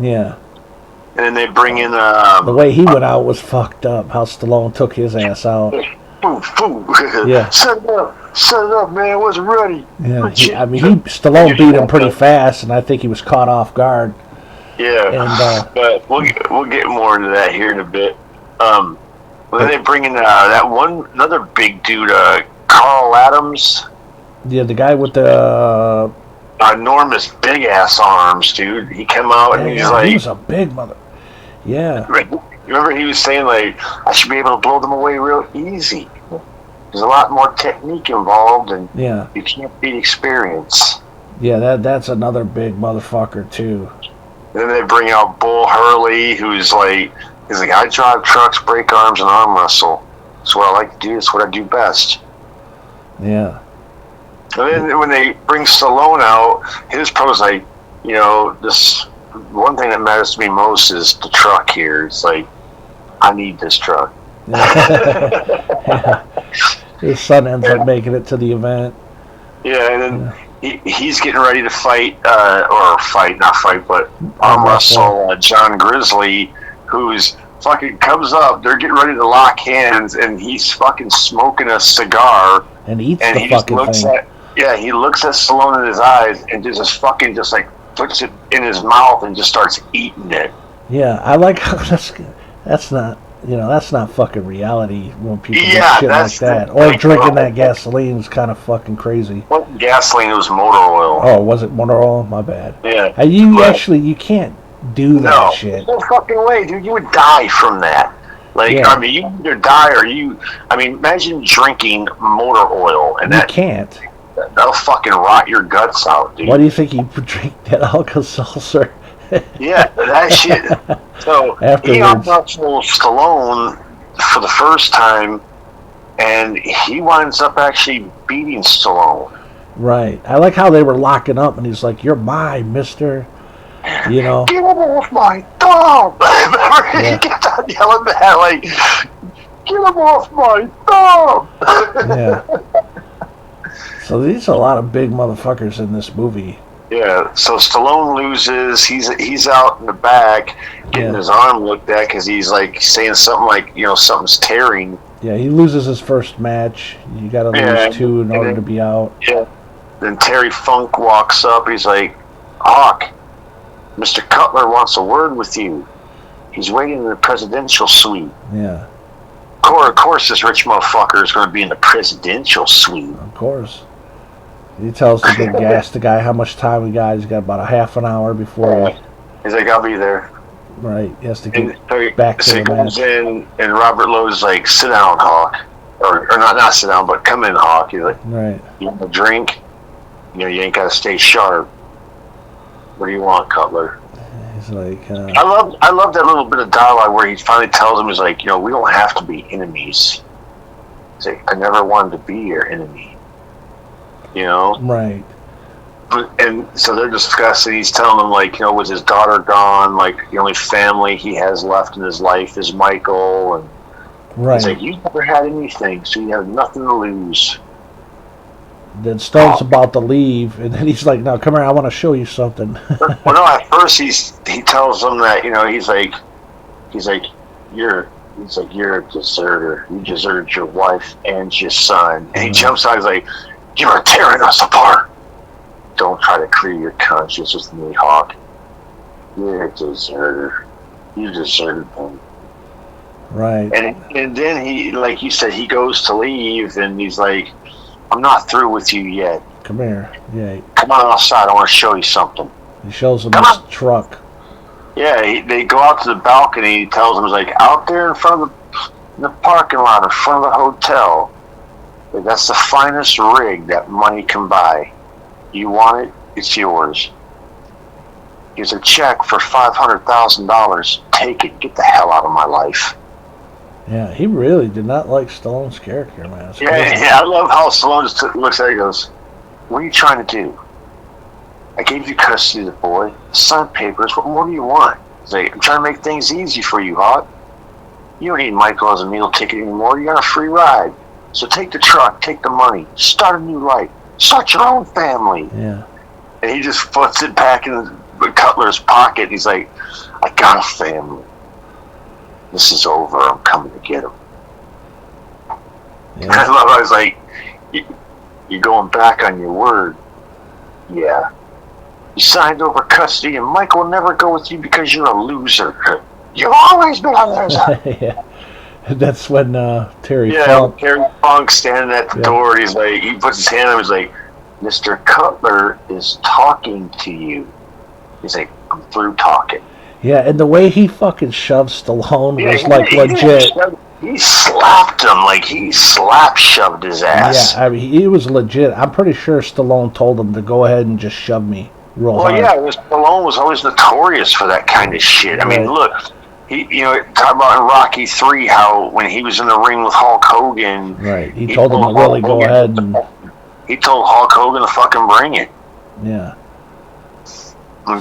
S1: Yeah.
S2: And then they bring in
S1: the way he went out was fucked up. How Stallone took his ass out. Yeah.
S2: Set it up, man. I wasn't ready.
S1: Yeah. Stallone beat him pretty fast, and I think he was caught off guard.
S2: Yeah. And but we'll get more into that here in a bit. Then they bring in another big dude, Carl Adams.
S1: Yeah, the guy with the
S2: enormous big ass arms, dude. He came out and he's like,
S1: he was a big mother. Yeah.
S2: Remember he was saying like, I should be able to blow them away real easy. There's a lot more technique involved, and you can't beat experience.
S1: Yeah, that's another big motherfucker too.
S2: And then they bring out Bull Hurley, who's like, I drive trucks, break arms, and arm wrestle. That's what I like to do. That's what I do best.
S1: Yeah.
S2: And then when they bring Stallone out, his pro's like, this one thing that matters to me most is the truck here. It's like, I need this truck.
S1: Yeah. His son ends up making it to the event.
S2: Yeah, and then he's getting ready to fight, but arm wrestle John Grizzly, who's fucking comes up. They're getting ready to lock hands, and he's fucking smoking a cigar
S1: and eats the fucking thing.
S2: He looks at Stallone in his eyes and just like puts it in his mouth and just starts eating it.
S1: Yeah, I like how that's not fucking reality when people do shit like that. Or drinking that gasoline is kind of fucking crazy.
S2: Well, gasoline was motor oil.
S1: Oh, was it motor oil? My bad.
S2: Yeah.
S1: You can't do that shit.
S2: No fucking way, dude. You would die from that. I mean, you either die or imagine drinking motor oil. And you
S1: can't.
S2: That'll fucking rot your guts out, dude.
S1: Why do you think you drink that Alka-Seltzer?
S2: Yeah, that shit. So he out-wrestled Stallone for the first time, and he winds up actually beating Stallone.
S1: Right. I like how they were locking up, and he's like, "You're mine, mister." Get him
S2: off my thumb! Remember, he kept on yelling that, like, "Get him off my thumb!"
S1: Yeah. So these are a lot of big motherfuckers in this movie.
S2: Yeah, so Stallone loses. He's out in the back getting his arm looked at because he's like saying something like, something's tearing.
S1: Yeah, he loses his first match. You got to lose 2 in order to be out.
S2: Yeah. Then Terry Funk walks up. He's like, Hawk, Mr. Cutler wants a word with you. He's waiting in the presidential suite.
S1: Yeah.
S2: Of course, this rich motherfucker is going to be in the presidential suite.
S1: Of course. He tells the big gas the guy how much time we got. He's got about a half an hour before.
S2: He's like, I'll be there.
S1: Right. He has to get back to the match.
S2: He comes in, and Robert Lowe's like, sit down, Hawk. Or not sit down, but come in, Hawk. He's like,
S1: right.
S2: You want a drink? You ain't got to stay sharp. What do you want, Cutler?
S1: He's like,
S2: I love that little bit of dialogue where he finally tells him, he's like, we don't have to be enemies. He's like, I never wanted to be your enemy.
S1: Right.
S2: And so they're discussing, he's telling them, like, with his daughter gone, like, the only family he has left in his life is Michael, and he's like, you never had anything, so you have nothing to lose.
S1: Then Stone's about to leave, and then he's like, no, come here, I want to show you something.
S2: Well, no, at first he tells them that, he's like, you're a deserter. You deserted your wife and your son. And he jumps out, he's like, You're tearing us apart. Don't try to clear your conscience with me, Hawk. You're a deserter. You deserted them.
S1: Right.
S2: And then he, like you said, he goes to leave, and he's like, I'm not through with you yet.
S1: Come here. Yeah.
S2: Come on outside. I want to show you something.
S1: He shows him his truck.
S2: Yeah, they go out to the balcony. He tells them, he's like, out there in front of the parking lot, in front of the hotel. That's the finest rig that money can buy. You want it? It's yours. Here's a check for $500,000. Take it. Get the hell out of my life.
S1: Yeah, he really did not like Stallone's character, man.
S2: Yeah, I love how Stallone just looks at it and goes, what are you trying to do? I gave you custody of the boy, sign papers, what more do you want? He's like, I'm trying to make things easy for you, Hawk. You don't need Michael as a meal ticket anymore. You got a free ride. So take the truck, take the money, start a new life, start your own family.
S1: Yeah.
S2: And he just puts it back in Cutler's pocket. And he's like, I got a family. This is over. I'm coming to get him.
S1: Yeah.
S2: I was like, you're going back on your word. Yeah. You signed over custody, and Mike will never go with you because you're a loser. You've always been a loser.
S1: Yeah. That's when Terry
S2: Funk. Terry Funk standing at the door. He's like, he puts his hand on him. He's like, Mr. Cutler is talking to you. He's like, I'm through talking.
S1: Yeah, and the way he fucking shoved Stallone was like legit.
S2: He slapped him, like he shoved his ass.
S1: Yeah, I mean, he was legit. I'm pretty sure Stallone told him to go ahead and just shove me real hard.
S2: Well, yeah, Stallone was always notorious for that kind of shit. I mean, look, he, talk about in Rocky III how when he was in the ring with Hulk Hogan,
S1: right? He told him to really go ahead and.
S2: He told Hulk Hogan to fucking bring it.
S1: Yeah.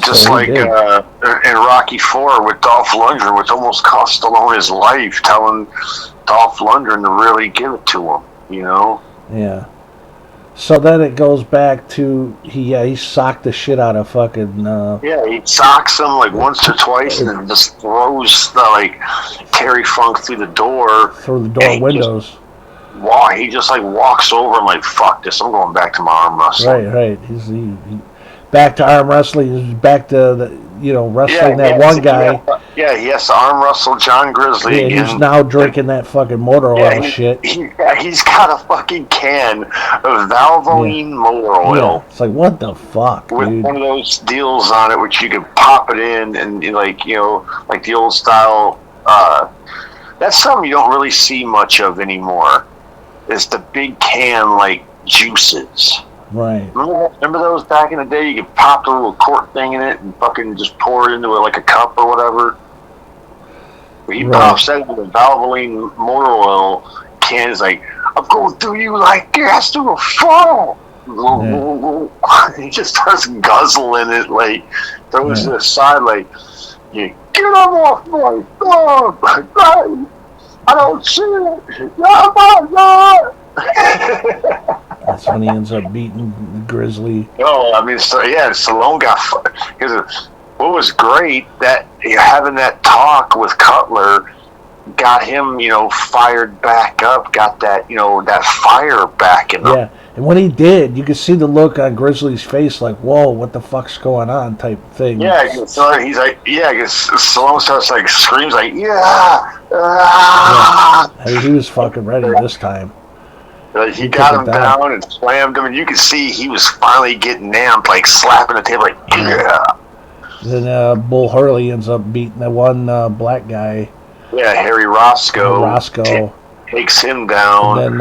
S2: Just so like in Rocky IV with Dolph Lundgren, which almost cost Stallone his life, telling Dolph Lundgren to really give it to him,
S1: Yeah. So then it goes back to he socked the shit out of fucking.
S2: He socks him like once or twice, and then just throws Terry Funk through the door.
S1: Through the door windows.
S2: He just like walks over and like, fuck this, I'm going back to my arm wrestling.
S1: Right. He's back to arm wrestling. He's back to wrestling that one guy.
S2: Yeah, he has to arm wrestle John Grizzly again.
S1: He's now drinking that fucking motor oil shit.
S2: He's got a fucking can of Valvoline motor oil.
S1: Yeah, it's like, what the fuck,
S2: with
S1: dude?
S2: One of those deals on it, which you could pop it in and like the old style. That's something you don't really see much of anymore. Is the big can like juices.
S1: Right.
S2: Remember those back in the day? You could pop the little quart thing in it and fucking just pour it into like a cup or whatever. But he pops that with a Valvoline motor oil can. Is like, I'm going through you like gas through a funnel. Yeah. He just starts guzzling it, like throws it aside, like, you get him off my phone. I don't see it. Oh my God.
S1: That's when he ends up beating Grizzly.
S2: Oh, I mean, Stallone got. Because what was great that having that talk with Cutler got him, fired back up. Got that, that fire back in him.
S1: Yeah, and when he did, you could see the look on Grizzly's face, like, "Whoa, what the fuck's going on?" type thing.
S2: Yeah, so he's like, because Stallone starts like screams like,
S1: He was fucking ready this time.
S2: He got him down and slammed him, and you could see he was finally getting amped, like slapping the table, like, yeah.
S1: Then Bull Hurley ends up beating that one black guy.
S2: Yeah, Harry Roscoe. Takes him down.
S1: And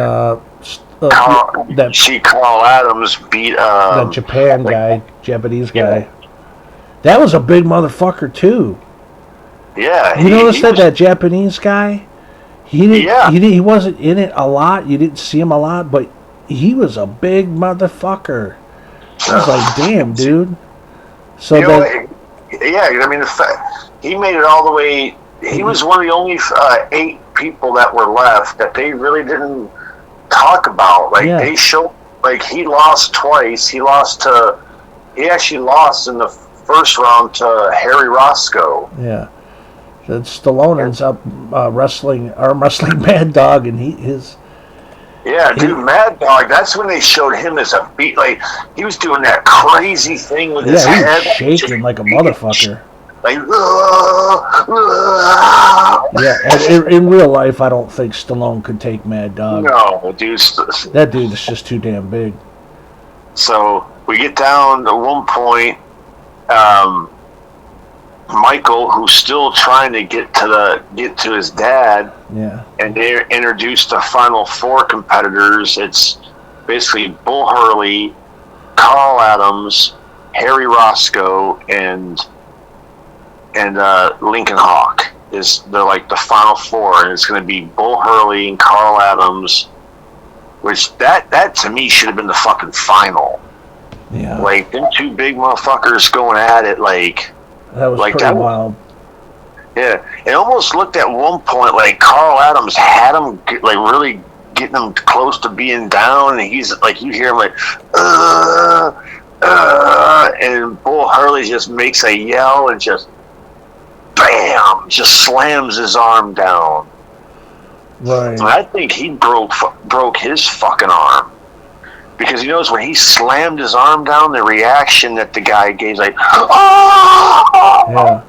S1: then
S2: Carl Adams beat
S1: that Japanese guy. That was a big motherfucker too.
S2: Yeah.
S1: You notice that Japanese guy? He wasn't in it a lot. You didn't see him a lot, but he was a big motherfucker. I was like, damn, dude. So
S2: I mean, he made it all the way. He was one of the only 8 people that were left that they really didn't talk about. Like they showed, like he lost twice. He actually lost in the first round to Harry Roscoe.
S1: Yeah. Stallone ends up arm wrestling Mad Dog, and
S2: Yeah, dude, Mad Dog. That's when they showed him as a beat. Like he was doing that crazy thing with his
S1: Yeah, he was
S2: head,
S1: shaking like a motherfucker.
S2: like.
S1: Yeah, and in real life, I don't think Stallone could take Mad Dog.
S2: No, dude.
S1: That dude is just too damn big.
S2: So we get down to one point. Michael, who's still trying to get to his dad.
S1: Yeah.
S2: And they introduced the final four competitors. It's basically Bull Hurley, Carl Adams, Harry Roscoe, and Lincoln Hawk. They're like the final four, and it's going to be Bull Hurley and Carl Adams, which that to me should have been the fucking final.
S1: Yeah.
S2: Like them two big motherfuckers going at it, like
S1: that was
S2: like
S1: pretty
S2: that,
S1: wild.
S2: Yeah, it almost looked at one point like Carl Adams had him like really getting him close to being down, and he's like, you hear him like, and Bull Hurley just makes a yell and just, bam, just slams his arm down.
S1: Right.
S2: And I think he broke his fucking arm. Because he knows when he slammed his arm down, the reaction that the guy gave, like, oh!
S1: Yeah.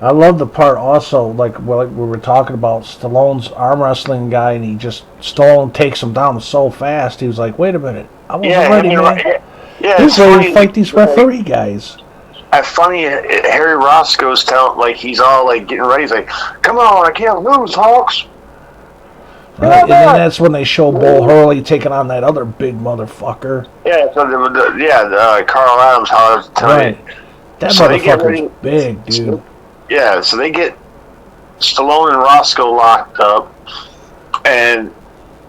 S1: I love the part also, like we were talking about Stallone's arm wrestling guy, and Stallone takes him down so fast. He was like, "Wait a minute, I wasn't ready, man."
S2: Yeah,
S1: he's ready to fight these referee guys.
S2: It's funny, Harry Roscoe's telling, like, he's all like getting ready. He's like, "Come on, I can't lose, Hawks."
S1: Right, and then that's when they show Bull Hurley taking on that other big motherfucker.
S2: Yeah, so Carl Adams, how I was telling you.
S1: That motherfucker's big, dude.
S2: Yeah, so they get Stallone and Roscoe locked up, and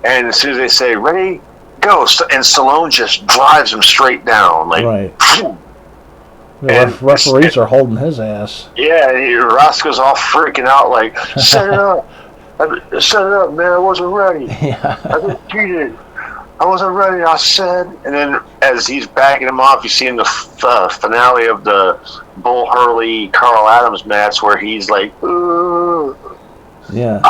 S2: as soon as they say, ready, go, and Stallone just drives him straight down. Like,
S1: right. The referees are holding his ass.
S2: Yeah, Roscoe's all freaking out, like, set it up. Set it up, man, I wasn't ready.
S1: Yeah.
S2: I just cheated. I wasn't ready, I said. And then as he's backing him off, you see in the finale of the Bull Hurley Carl Adams match where he's like, ooh.
S1: Yeah.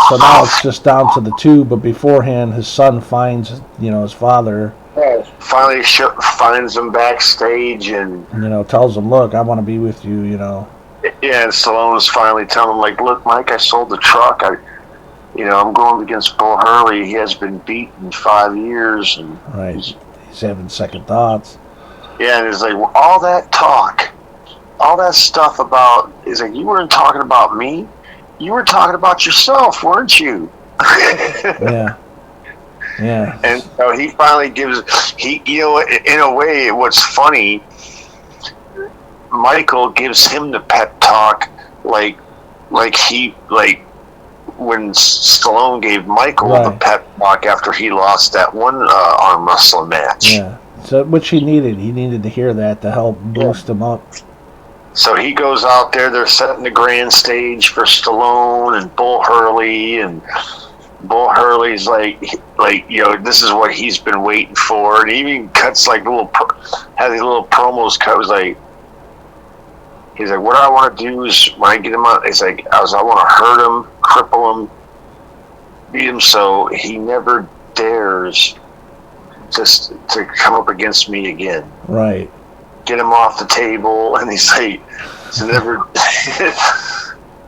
S1: So now it's just down to the two, but beforehand his son finds, his father.
S2: Yeah, finally finds him backstage and,
S1: tells him, look, I want to be with you,
S2: Yeah, and Stallone's finally telling him, like, look, Mike, I sold the truck. I'm going against Bull Hurley. He has been beaten 5 years. And
S1: right. He's having second thoughts.
S2: Yeah, and it's like, well, all that talk, all that stuff about, is like, you weren't talking about me. You were talking about yourself, weren't you?
S1: Yeah. Yeah.
S2: And so he finally gives, in a way, what's funny, Michael gives him the pep talk, like when Stallone gave Michael the pep talk after he lost that one arm wrestling match.
S1: Yeah, so which he needed. He needed to hear that to help boost him up.
S2: So he goes out there. They're setting the grand stage for Stallone and Bull Hurley, and Bull Hurley's like this is what he's been waiting for, and he even cuts like has these little promos cut. Was like. He's like, what I want to do is when I get him out, it's like, I want to hurt him, cripple him, beat him so he never dares just to come up against me again.
S1: Right.
S2: Get him off the table, and he's like, so never.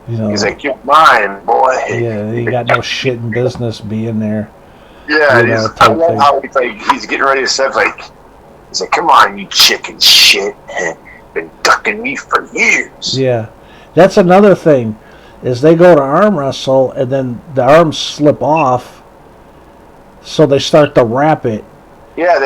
S2: He's like, you're mine, boy.
S1: Yeah, he got no shit in business being there.
S2: Yeah, I love how he's getting ready to say, he's like, come on, you chicken shit. Been ducking me for years.
S1: Yeah, that's another thing, is they go to arm wrestle and then the arms slip off, so they start to wrap it.
S2: Yeah,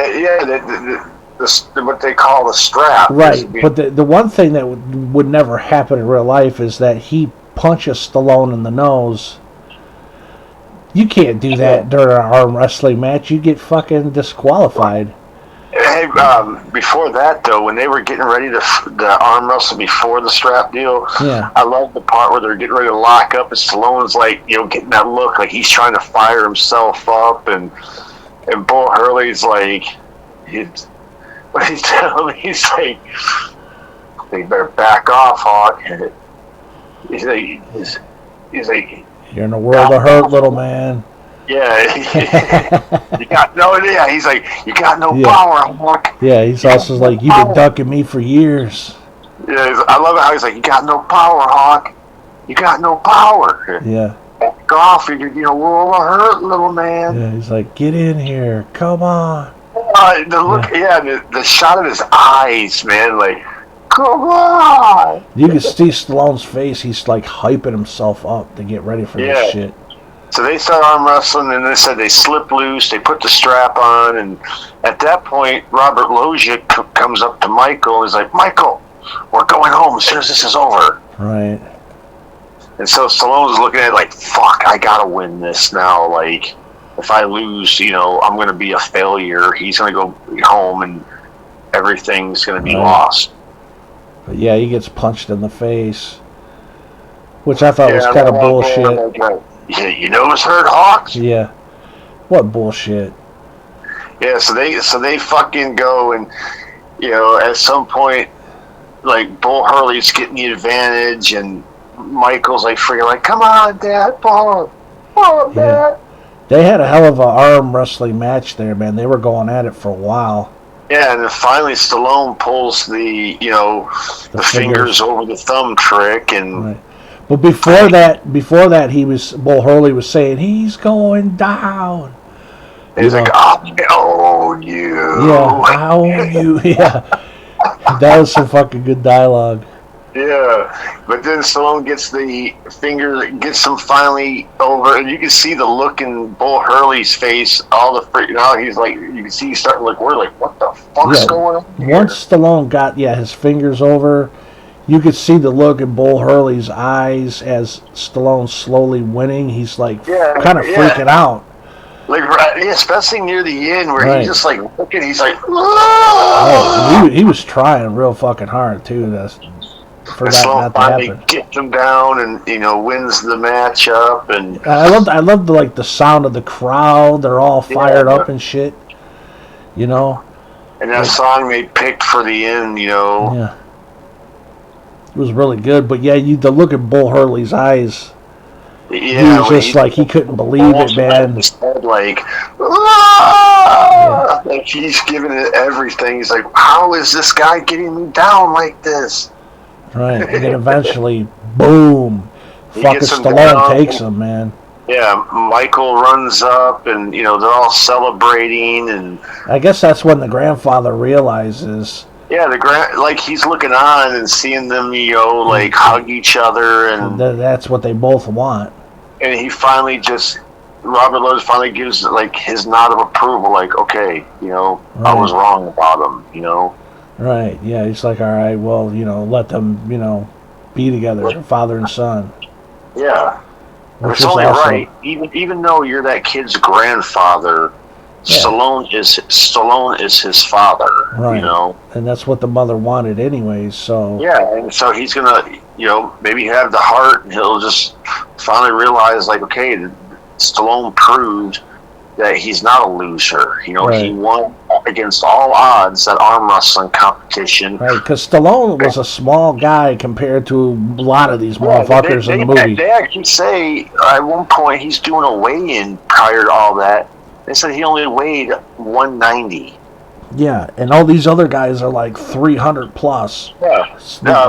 S2: what they call the strap.
S1: Right, but the one thing that would never happen in real life is that he punches Stallone in the nose. You can't do that during an arm wrestling match. You get fucking disqualified.
S2: Hey, before that though, when they were getting ready to arm wrestle before the strap deal, I love the part where they're getting ready to lock up, and Stallone's like, getting that look like he's trying to fire himself up, and Bull Hurley's like, what he's telling me, he's like, they better back off, Hawk. He's like,
S1: you're in a world of hurt, little man.
S2: Yeah, you got no idea. He's like, you got no
S1: Yeah.
S2: power, Hawk.
S1: Yeah, he's also like, you've been ducking me for years.
S2: Yeah, I love it how he's like, you got no power, Hawk. You got no power.
S1: Yeah.
S2: Back off, we're hurt, little man.
S1: Yeah, he's like, get in here, come on.
S2: The look, the shot of his eyes, man, like, come on.
S1: You can see Stallone's face. He's like hyping himself up to get ready for this shit.
S2: So they start arm wrestling, and they said they slip loose. They put the strap on, and at that point, Robert Loggia comes up to Michael and is like, Michael, we're going home as soon as this is over.
S1: Right.
S2: And so Stallone's looking at it like, fuck, I gotta win this now. Like, if I lose, I'm gonna be a failure. He's gonna go home, and everything's gonna be lost.
S1: But yeah, he gets punched in the face, which I thought was kind of bullshit.
S2: Yeah, you know it's hurt, Hawks.
S1: Yeah, what bullshit.
S2: Yeah, so they fucking go, and at some point, like, Bull Hurley's getting the advantage, and Michael's like freaking like, come on, Dad, Paul, Dad.
S1: Yeah. They had a hell of an arm wrestling match there, man. They were going at it for a while.
S2: Yeah, and then finally Stallone pulls the fingers over the thumb trick, and.
S1: Right. But before that, Bull Hurley was saying he's going down.
S2: He's like, I own you.
S1: Yeah, I own you. Yeah, that was some fucking good dialogue.
S2: Yeah, but then Stallone gets the finger, gets him finally over, and you can see the look in Bull Hurley's face. He's like, you can see he's starting to look worried, like, what the fuck's going on here?
S1: Once Stallone got his fingers over, you could see the look in Bull Hurley's eyes as Stallone's slowly winning. He's like kind of freaking out.
S2: Like, especially near the end where he's just like looking, he's like,
S1: oh, he was trying real fucking hard too. For that not to happen.
S2: Gets him down and wins the matchup, and
S1: I loved the sound of the crowd. They're all fired up and shit. And
S2: that song they picked for the end.
S1: Yeah. It was really good, but the look at Bull Hurley's eyes. Yeah, he was just like he couldn't believe it, man.
S2: Like he's giving it everything. He's like, how is this guy getting me down like this?
S1: Right, and then eventually, boom, fucking Stallone takes him, man.
S2: Yeah, Michael runs up, and they're all celebrating, and
S1: I guess that's when the grandfather realizes.
S2: Yeah, he's looking on and seeing them, like hug each other, and
S1: that's what they both want.
S2: And he finally Robert Loggia finally gives like his nod of approval, like, okay, I was wrong about him,
S1: Right. Yeah, he's like, all right, well, let them, be together, father and son.
S2: Yeah, it's only right, even though you're that kid's grandfather. Yeah. Stallone is his father,
S1: right. And that's what the mother wanted anyways, so...
S2: Yeah, and so he's gonna, maybe have the heart, and he'll just finally realize, like, okay, Stallone proved that he's not a loser. Right. He won against all odds that arm wrestling competition.
S1: Right, because Stallone was a small guy compared to a lot of these motherfuckers in the movie.
S2: They actually say, at one point, he's doing a weigh-in prior to all that. They said he only weighed 190.
S1: Yeah, and all these other guys are like 300 plus.
S2: Yeah.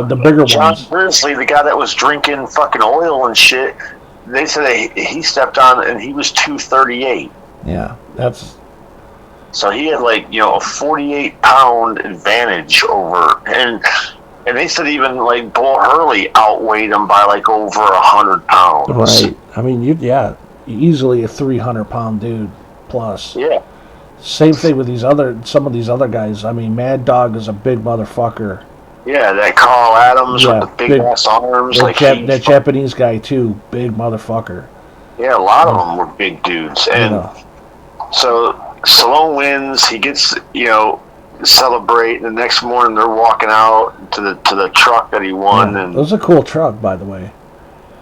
S1: The bigger
S2: John
S1: ones.
S2: Seriously, the guy that was drinking fucking oil and shit, they said he stepped on and he was 238.
S1: Yeah, that's...
S2: So he had like, a 48-pound advantage over... And they said even like Bull Hurley outweighed him by like over 100 pounds.
S1: Right. I mean, easily a 300-pound dude. Plus.
S2: Yeah.
S1: Same thing with some of these other guys. I mean, Mad Dog is a big motherfucker.
S2: Yeah, that Carl Adams with the big ass arms.
S1: That Japanese guy too, big motherfucker.
S2: Yeah, a lot of them were big dudes, and so Stallone wins. He gets celebrate. And the next morning they're walking out to the truck that he won, and
S1: it was a cool truck, by the way.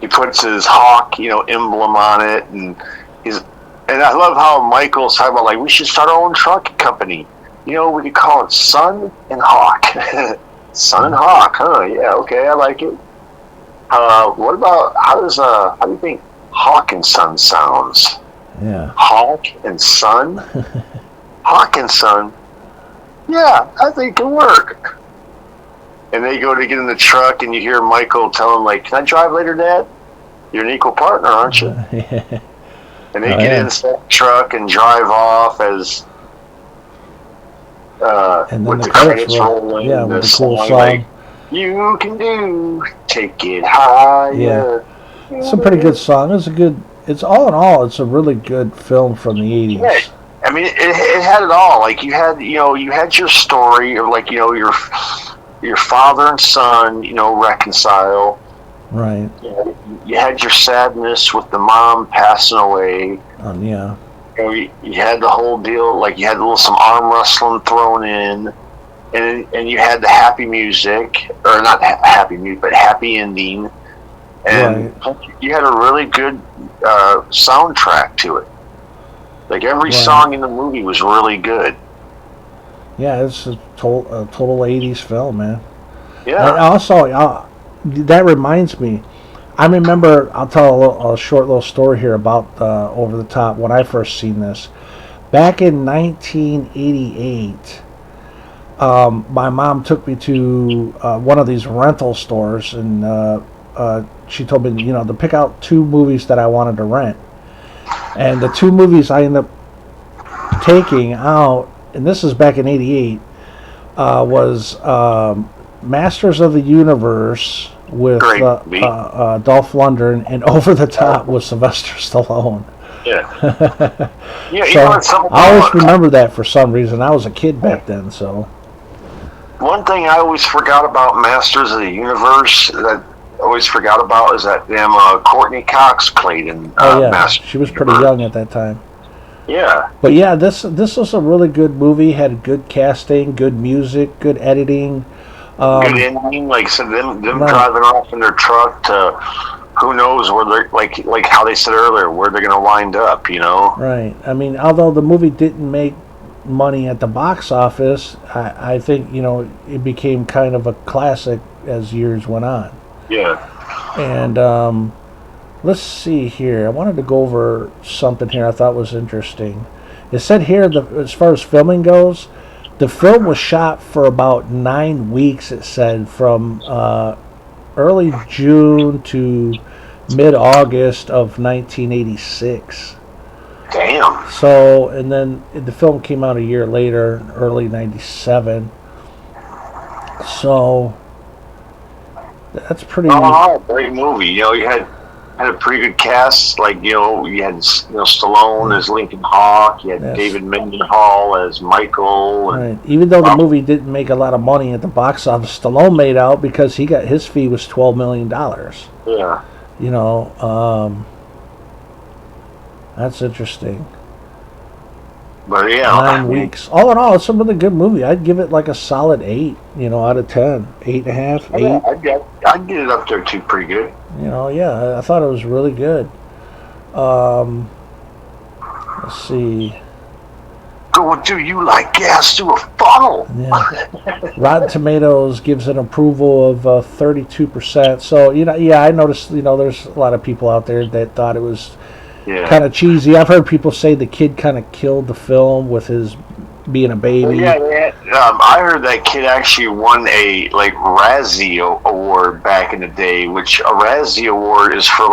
S2: He puts his Hawk emblem on it, and he's. And I love how Michael's talking about, like, we should start our own truck company. We could call it Sun and Hawk. Sun and Hawk, huh? Yeah, okay, I like it. What about, how do you think Hawk and Sun sounds?
S1: Yeah.
S2: Hawk and Son? Hawk and Son? Yeah, I think it could work. And they go to get in the truck, and you hear Michael tell him, like, can I drive later, Dad? You're an equal partner, aren't you?
S1: Yeah.
S2: And they get inside the truck and drive off as
S1: and then
S2: with
S1: the
S2: credits
S1: roll.
S2: rolling.
S1: Yeah, with the cool song.
S2: Like, you can do, take it higher.
S1: Yeah. It's a pretty good song. It's all in all, it's a really good film from the 80s.
S2: Yeah. I mean, it had it all. Like, you had your story of, like, your father and son, reconcile.
S1: Right.
S2: You had your sadness with the mom passing away.
S1: Yeah.
S2: You had the whole deal, like, you had some arm wrestling thrown in, and you had the happy music, or not happy music, but happy ending, and you had a really good soundtrack to it. Like, every song in the movie was really good.
S1: Yeah, it's a total 80s film, man.
S2: Yeah.
S1: And also, that reminds me, I remember, I'll tell a short little story here about Over the Top when I first seen this. Back in 1988, my mom took me to one of these rental stores, and she told me, to pick out 2 movies that I wanted to rent. And the 2 movies I ended up taking out, and this is back in 88, was Masters of the Universe with Dolph Lundgren, and Over the Top with Sylvester Stallone.
S2: Yeah.
S1: Yeah. So I always remember that for some reason. I was a kid back then, so.
S2: One thing I always forgot about Masters of the Universe that I always forgot about is that damn Courtney Cox played in Masters.
S1: She was pretty young at that time.
S2: Yeah.
S1: But yeah, this was a really good movie. Had good casting, good music, good editing.
S2: Good ending, like them driving off in their truck to who knows where they're like how they said earlier, where they're gonna wind up,
S1: Right. I mean, although the movie didn't make money at the box office, I think it became kind of a classic as years went on.
S2: Yeah.
S1: And let's see here. I wanted to go over something here I thought was interesting. It said here, as far as filming goes, the film was shot for about 9 weeks, it said, from early June to mid-August of 1986.
S2: Damn.
S1: So, and then the film came out a year later, early 97. So, that's pretty...
S2: Oh, great movie. You had a pretty good cast. Like, you had Stallone as Lincoln Hawk. You had David Mendenhall as Michael.
S1: Right. Even though the movie didn't make a lot of money at the box office, Stallone made out because his fee was $12 million.
S2: Yeah.
S1: That's interesting.
S2: But yeah,
S1: 9 weeks. All in all, it's a really good movie. I'd give it like a solid 8, out of 10. 8.5, 8.
S2: Yeah, I'd get it up there too, pretty good.
S1: Yeah, I thought it was really good. Let's see.
S2: Going through you like gas through a funnel.
S1: Yeah. Rotten Tomatoes gives an approval of 32%. So, I noticed, there's a lot of people out there that thought it was kind of cheesy. I've heard people say the kid kind of killed the film with his being a baby.
S2: Yeah. I heard that kid actually won a Razzie award back in the day, which a Razzie award is for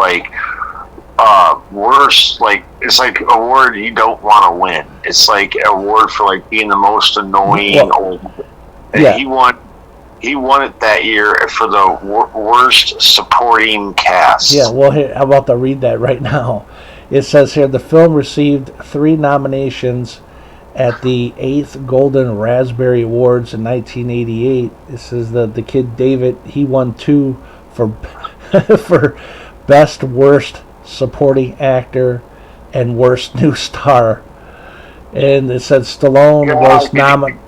S2: worst, it's like a award you don't want to win. It's like an award for being the most annoying. He won it that year for the worst supporting cast.
S1: Yeah, well, here, how about to read that right now? It says here, the film received 3 nominations at the 8th Golden Raspberry Awards in 1988. It says that the kid David, he won 2 for for Best Worst Supporting Actor and Worst New Star. And it said Stallone was nominated.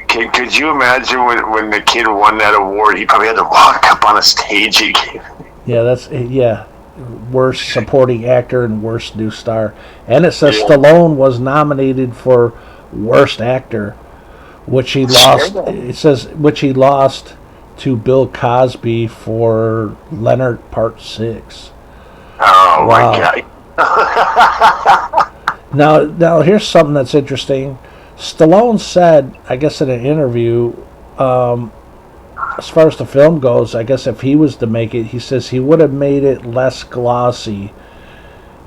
S2: Could you imagine when the kid won that award? He probably had to walk up on a stage again.
S1: Yeah, Worst Supporting Actor and Worst New Star. And it says Stallone was nominated for Worst Actor, which he lost. It says which he lost to Bill Cosby for Leonard Part 6.
S2: Oh, wow. My God.
S1: Now here's something that's interesting. Stallone said, I guess in an interview, as far as the film goes, I guess if he was to make it, he says he would have made it less glossy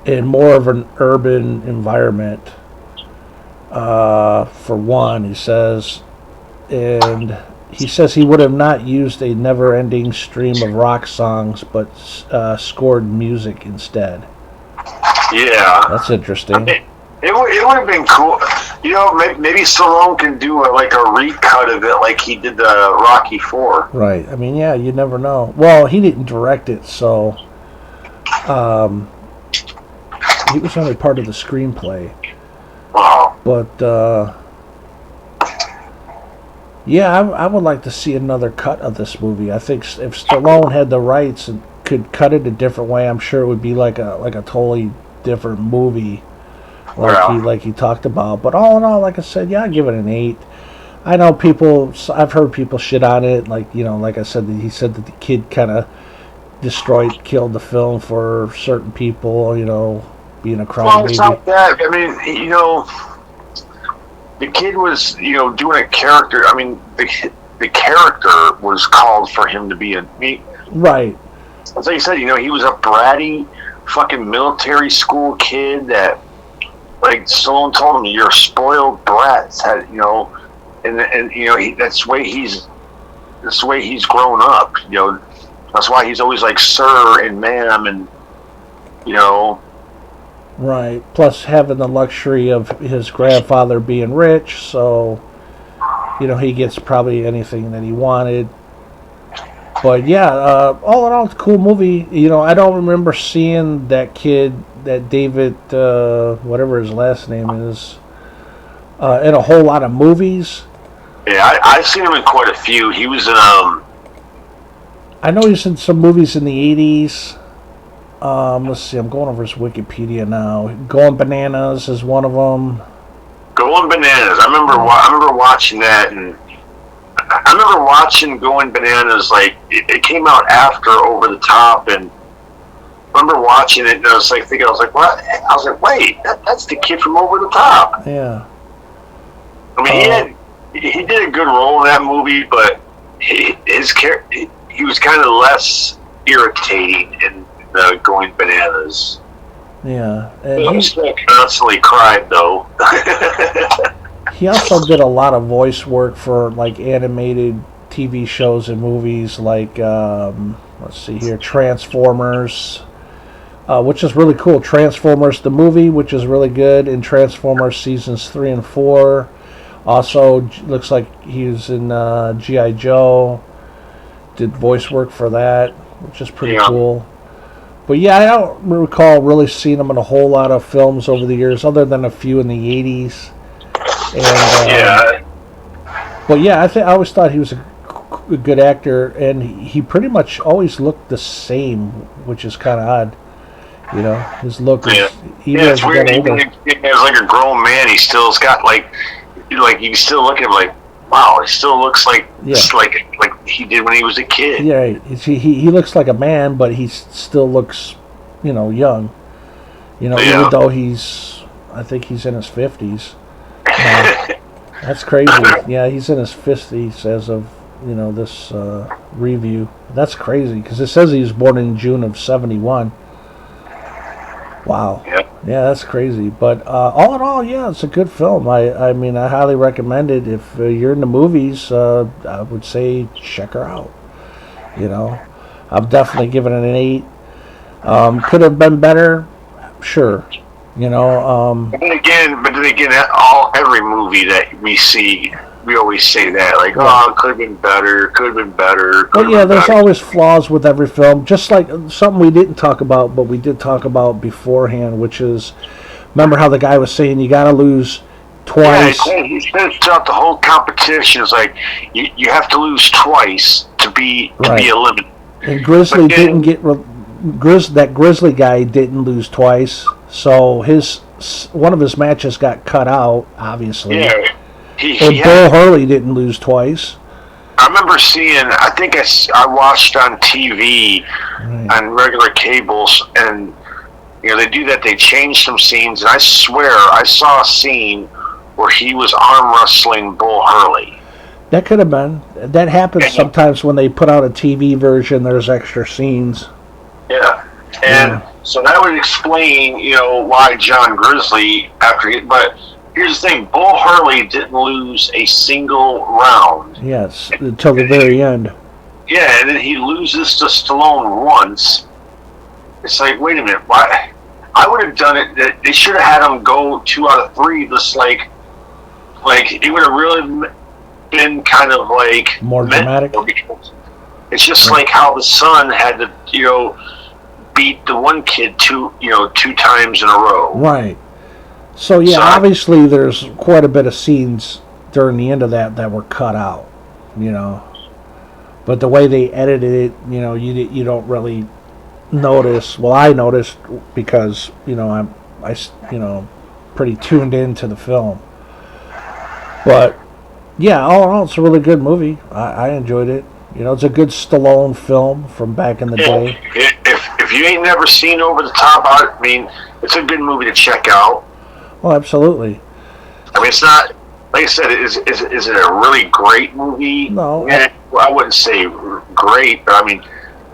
S1: and more of an urban environment. For one, he says, and he says he would have not used a never-ending stream of rock songs, but scored music instead.
S2: Yeah,
S1: That's interesting.
S2: It would have been cool. Maybe Stallone can do a recut of it like he did the Rocky 4.
S1: Right. I mean, yeah, you never know. Well, he didn't direct it, so he was only part of the screenplay.
S2: Wow.
S1: But yeah, I would like to see another cut of this movie. I think if Stallone had the rights and could cut it a different way, I'm sure it would be like a totally different movie. Like he talked about. But all in all, like I said, yeah, I'd give it an 8. I know I've heard people shit on it, like I said, he said that the kid kind of killed the film for certain people, being a crime.
S2: Well, it's not that. I mean, the kid was, doing a character. I mean, the character was called for him to be
S1: right.
S2: As I said, he was a bratty fucking military school kid that, like, someone told him, you're a spoiled brat. That's the way he's grown up. That's why he's always like sir and ma'am and.
S1: Right. Plus having the luxury of his grandfather being rich, so he gets probably anything that he wanted. But yeah, all in all, it's a cool movie. I don't remember seeing that kid, that David, whatever his last name is, in a whole lot of movies.
S2: Yeah, I've seen him in quite a few. He was in
S1: I know he's in some movies in the 80s. Let's see, I'm going over his Wikipedia now. Going Bananas is one of them.
S2: Going Bananas. I remember watching that, and I remember watching Going Bananas. Like it came out after Over the Top, and I remember watching it, and I was like thinking, what? I was like, wait, that's the kid from Over the Top.
S1: Yeah.
S2: I mean, he did a good role in that movie, but he was kind of less irritating in the Going Bananas.
S1: Yeah.
S2: He still constantly cried, though.
S1: He also did a lot of voice work for like animated TV shows and movies, like let's see here, Transformers, which is really cool. Transformers the movie, which is really good, and Transformers seasons 3 and 4. Also, looks like he was in G.I. Joe. Did voice work for that, which is pretty cool. But yeah, I don't recall really seeing him in a whole lot of films over the years, other than a few in the 80s. And, but yeah, I always thought he was a good actor, and he pretty much always looked the same, which is kind of odd. His look is even as he got older.
S2: As like a grown man, he still's got like you can still look at him like, wow, he still looks like like he did when he was a kid.
S1: Yeah, he looks like a man, but he still looks, young. Even though I think he's in his 50s. That's crazy. Yeah, he's in his 50s as of this review. That's crazy because it says he was born in June of '71. Wow.
S2: Yeah.
S1: Yeah, that's crazy. But all in all, yeah, it's a good film. I mean, I highly recommend it. If you're into movies, I would say check her out. I'm definitely giving it an 8. Could have been better, sure. But
S2: then again, every movie that we see, we always say that, like, it could have been better,
S1: But yeah, there's always flaws with every film. Just like something we didn't talk about, but we did talk about beforehand, which is, remember how the guy was saying you got to lose twice?
S2: Yeah, he said throughout the whole competition, it's like, you have to lose twice to be eliminated.
S1: And Grizzly didn't get... that Grizzly guy didn't lose twice, so one of his matches got cut out, obviously.
S2: Yeah.
S1: Bill Hurley didn't lose twice.
S2: I remember seeing, I think I watched on TV, on regular cables, and they do that. They change some scenes, and I swear I saw a scene where he was arm wrestling Bull Hurley.
S1: That could have been. That happens sometimes when they put out a TV version. There's extra scenes.
S2: Yeah, and so that would explain, why John Grizzly But here's the thing: Bull Hurley didn't lose a single round.
S1: Yes, until the very end.
S2: Yeah, and then he loses to Stallone once. It's like, wait a minute, why? I would have done it. They should have had him go 2 out of 3. Just like it would have really been kind of like
S1: more dramatic.
S2: It's just like how the son had to, beat the one kid 2 times in a row.
S1: Right. So yeah, obviously there's quite a bit of scenes during the end of that were cut out, But the way they edited it, you don't really notice. Well, I noticed because I'm pretty tuned into the film. But yeah, all in all, it's a really good movie. I enjoyed it. It's a good Stallone film from back in the day.
S2: If you ain't never seen Over the Top, I mean, it's a good movie to check out.
S1: Well, absolutely.
S2: I mean, it's not, like I said, is it a really great movie?
S1: No.
S2: I wouldn't say great, but I mean,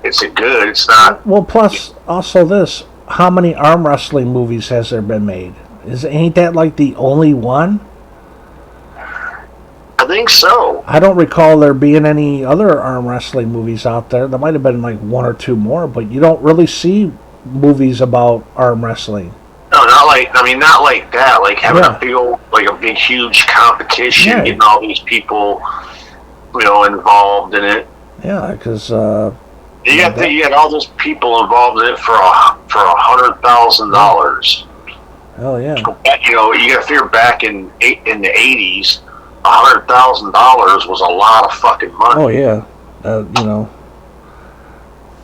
S2: it's it's not.
S1: Well, plus also this, how many arm wrestling movies has there been made? Ain't that like the only one?
S2: I think so.
S1: I don't recall there being any other arm wrestling movies out there. There might have been like 1 or 2 more, but you don't really see movies about arm wrestling.
S2: No, not like that. Like having a big, huge competition, getting all these people, involved in it.
S1: Yeah, because
S2: you got all those people involved in it for $100,000.
S1: Hell yeah.
S2: You got to figure back in the '80s. $100,000 was a lot of fucking money.
S1: Oh yeah,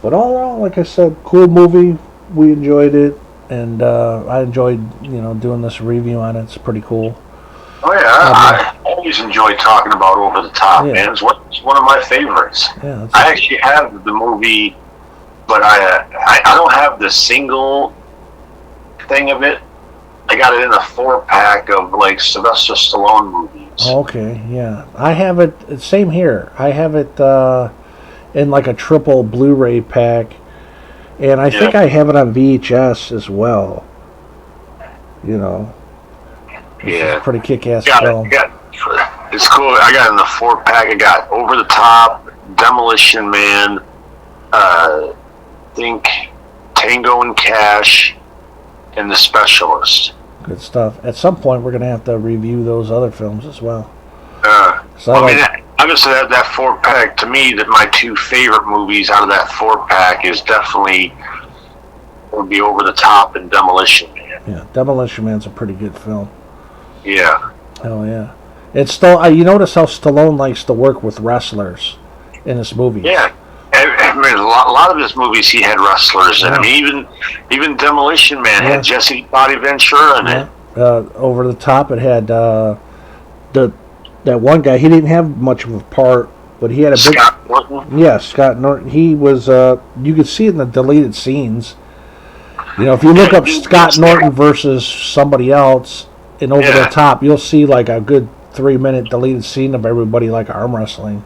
S1: But all in all, like I said, cool movie. We enjoyed it, and I enjoyed doing this review on it. It's pretty cool.
S2: Oh yeah, I always enjoy talking about Over the Top, man. It's one of my favorites.
S1: Yeah,
S2: I actually have the movie, but I don't have the single thing of it. I got it in a 4-pack of like Sylvester Stallone movies.
S1: Okay, yeah. I have it, same here. I have it in like a triple Blu-ray pack. And I think I have it on VHS as well. It's a pretty kick-ass film.
S2: It's cool. I got it in the 4-pack. I got Over the Top, Demolition Man, think Tango and Cash, and The Specialist.
S1: Good stuff. At some point, we're going to have to review those other films as well.
S2: Obviously, that 4-pack, to me, that my 2 favorite movies out of that 4-pack is definitely would be Over the Top and Demolition Man.
S1: Yeah, Demolition Man's a pretty good film.
S2: Yeah.
S1: Hell yeah. It's still, you notice how Stallone likes to work with wrestlers in his movies.
S2: Yeah. I mean, a lot of his movies he had wrestlers in. I mean, even Demolition Man had Jesse Body Ventura in it.
S1: Over the Top, it had that one guy. He didn't have much of a part, but he had a big.
S2: Scott Norton.
S1: Yeah, Scott Norton. He was. You could see it in the deleted scenes. If you look up Scott Norton versus somebody else in Over the Top, you'll see like a good 3-minute deleted scene of everybody like arm wrestling.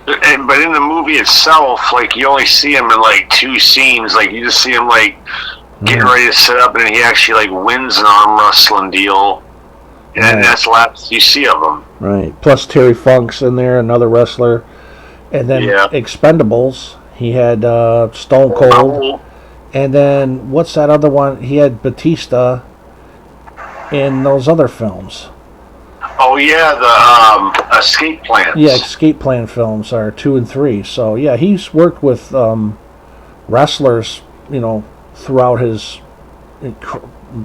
S2: But in the movie itself, like you only see him in like 2 scenes. Like you just see him like getting ready to set up, and then he actually like wins an arm wrestling deal, and that's the last you see of him. Right.
S1: Plus Terry Funk's in there, another wrestler, and then Expendables. He had Stone Cold, and then what's that other one? He had Batista in those other films.
S2: Oh yeah, the Escape Plans.
S1: Yeah, Escape Plan films are 2 and 3. So yeah, he's worked with wrestlers, throughout his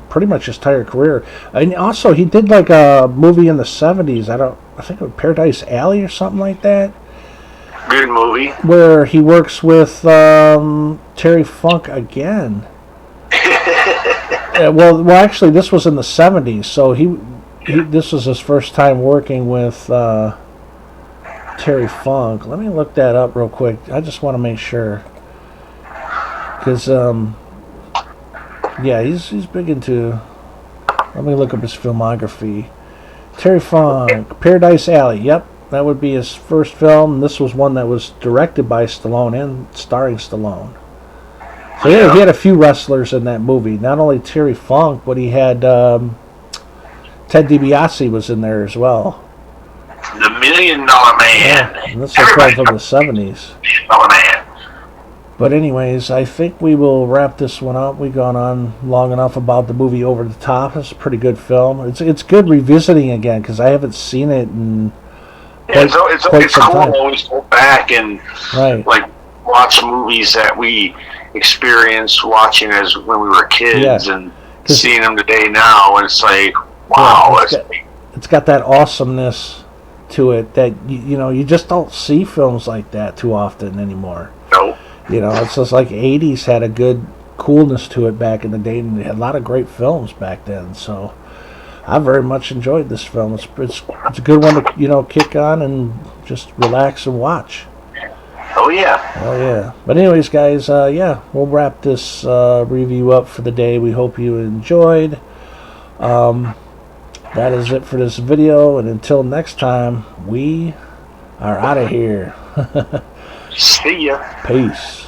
S1: pretty much his entire career. And also, he did like a movie in the 70s. I think it was Paradise Alley or something like that.
S2: Good movie.
S1: Where he works with Terry Funk again. Well, actually, this was in the 70s, so this was his first time working with Terry Funk. Let me look that up real quick. I just want to make sure. Because Yeah, he's big into. Let me look up his filmography. Terry Funk, Paradise Alley. Yep, that would be his first film. This was one that was directed by Stallone and starring Stallone. So yeah, he had a few wrestlers in that movie. Not only Terry Funk, but he had Ted DiBiase was in there as well.
S2: The $1 Million Man.
S1: Yeah, and this was from the 70s.
S2: $1 Million Man.
S1: But anyways, I think we will wrap this one up. We've gone on long enough about the movie Over the Top. It's a pretty good film. It's good revisiting again because I haven't seen it in
S2: quite some time. To always go back and like watch movies that we experienced watching as when we were kids and seeing them today now, and it's like, wow,
S1: it's got that awesomeness to it that you just don't see films like that too often anymore.
S2: Nope.
S1: It's just like 80s had a good coolness to it back in the day, and they had a lot of great films back then. So I very much enjoyed this film. It's a good one to kick on and just relax and watch.
S2: Oh yeah.
S1: But anyways, guys, we'll wrap this review up for the day. We hope you enjoyed. That is it for this video, and until next time, we are out of here.
S2: See ya.
S1: Peace.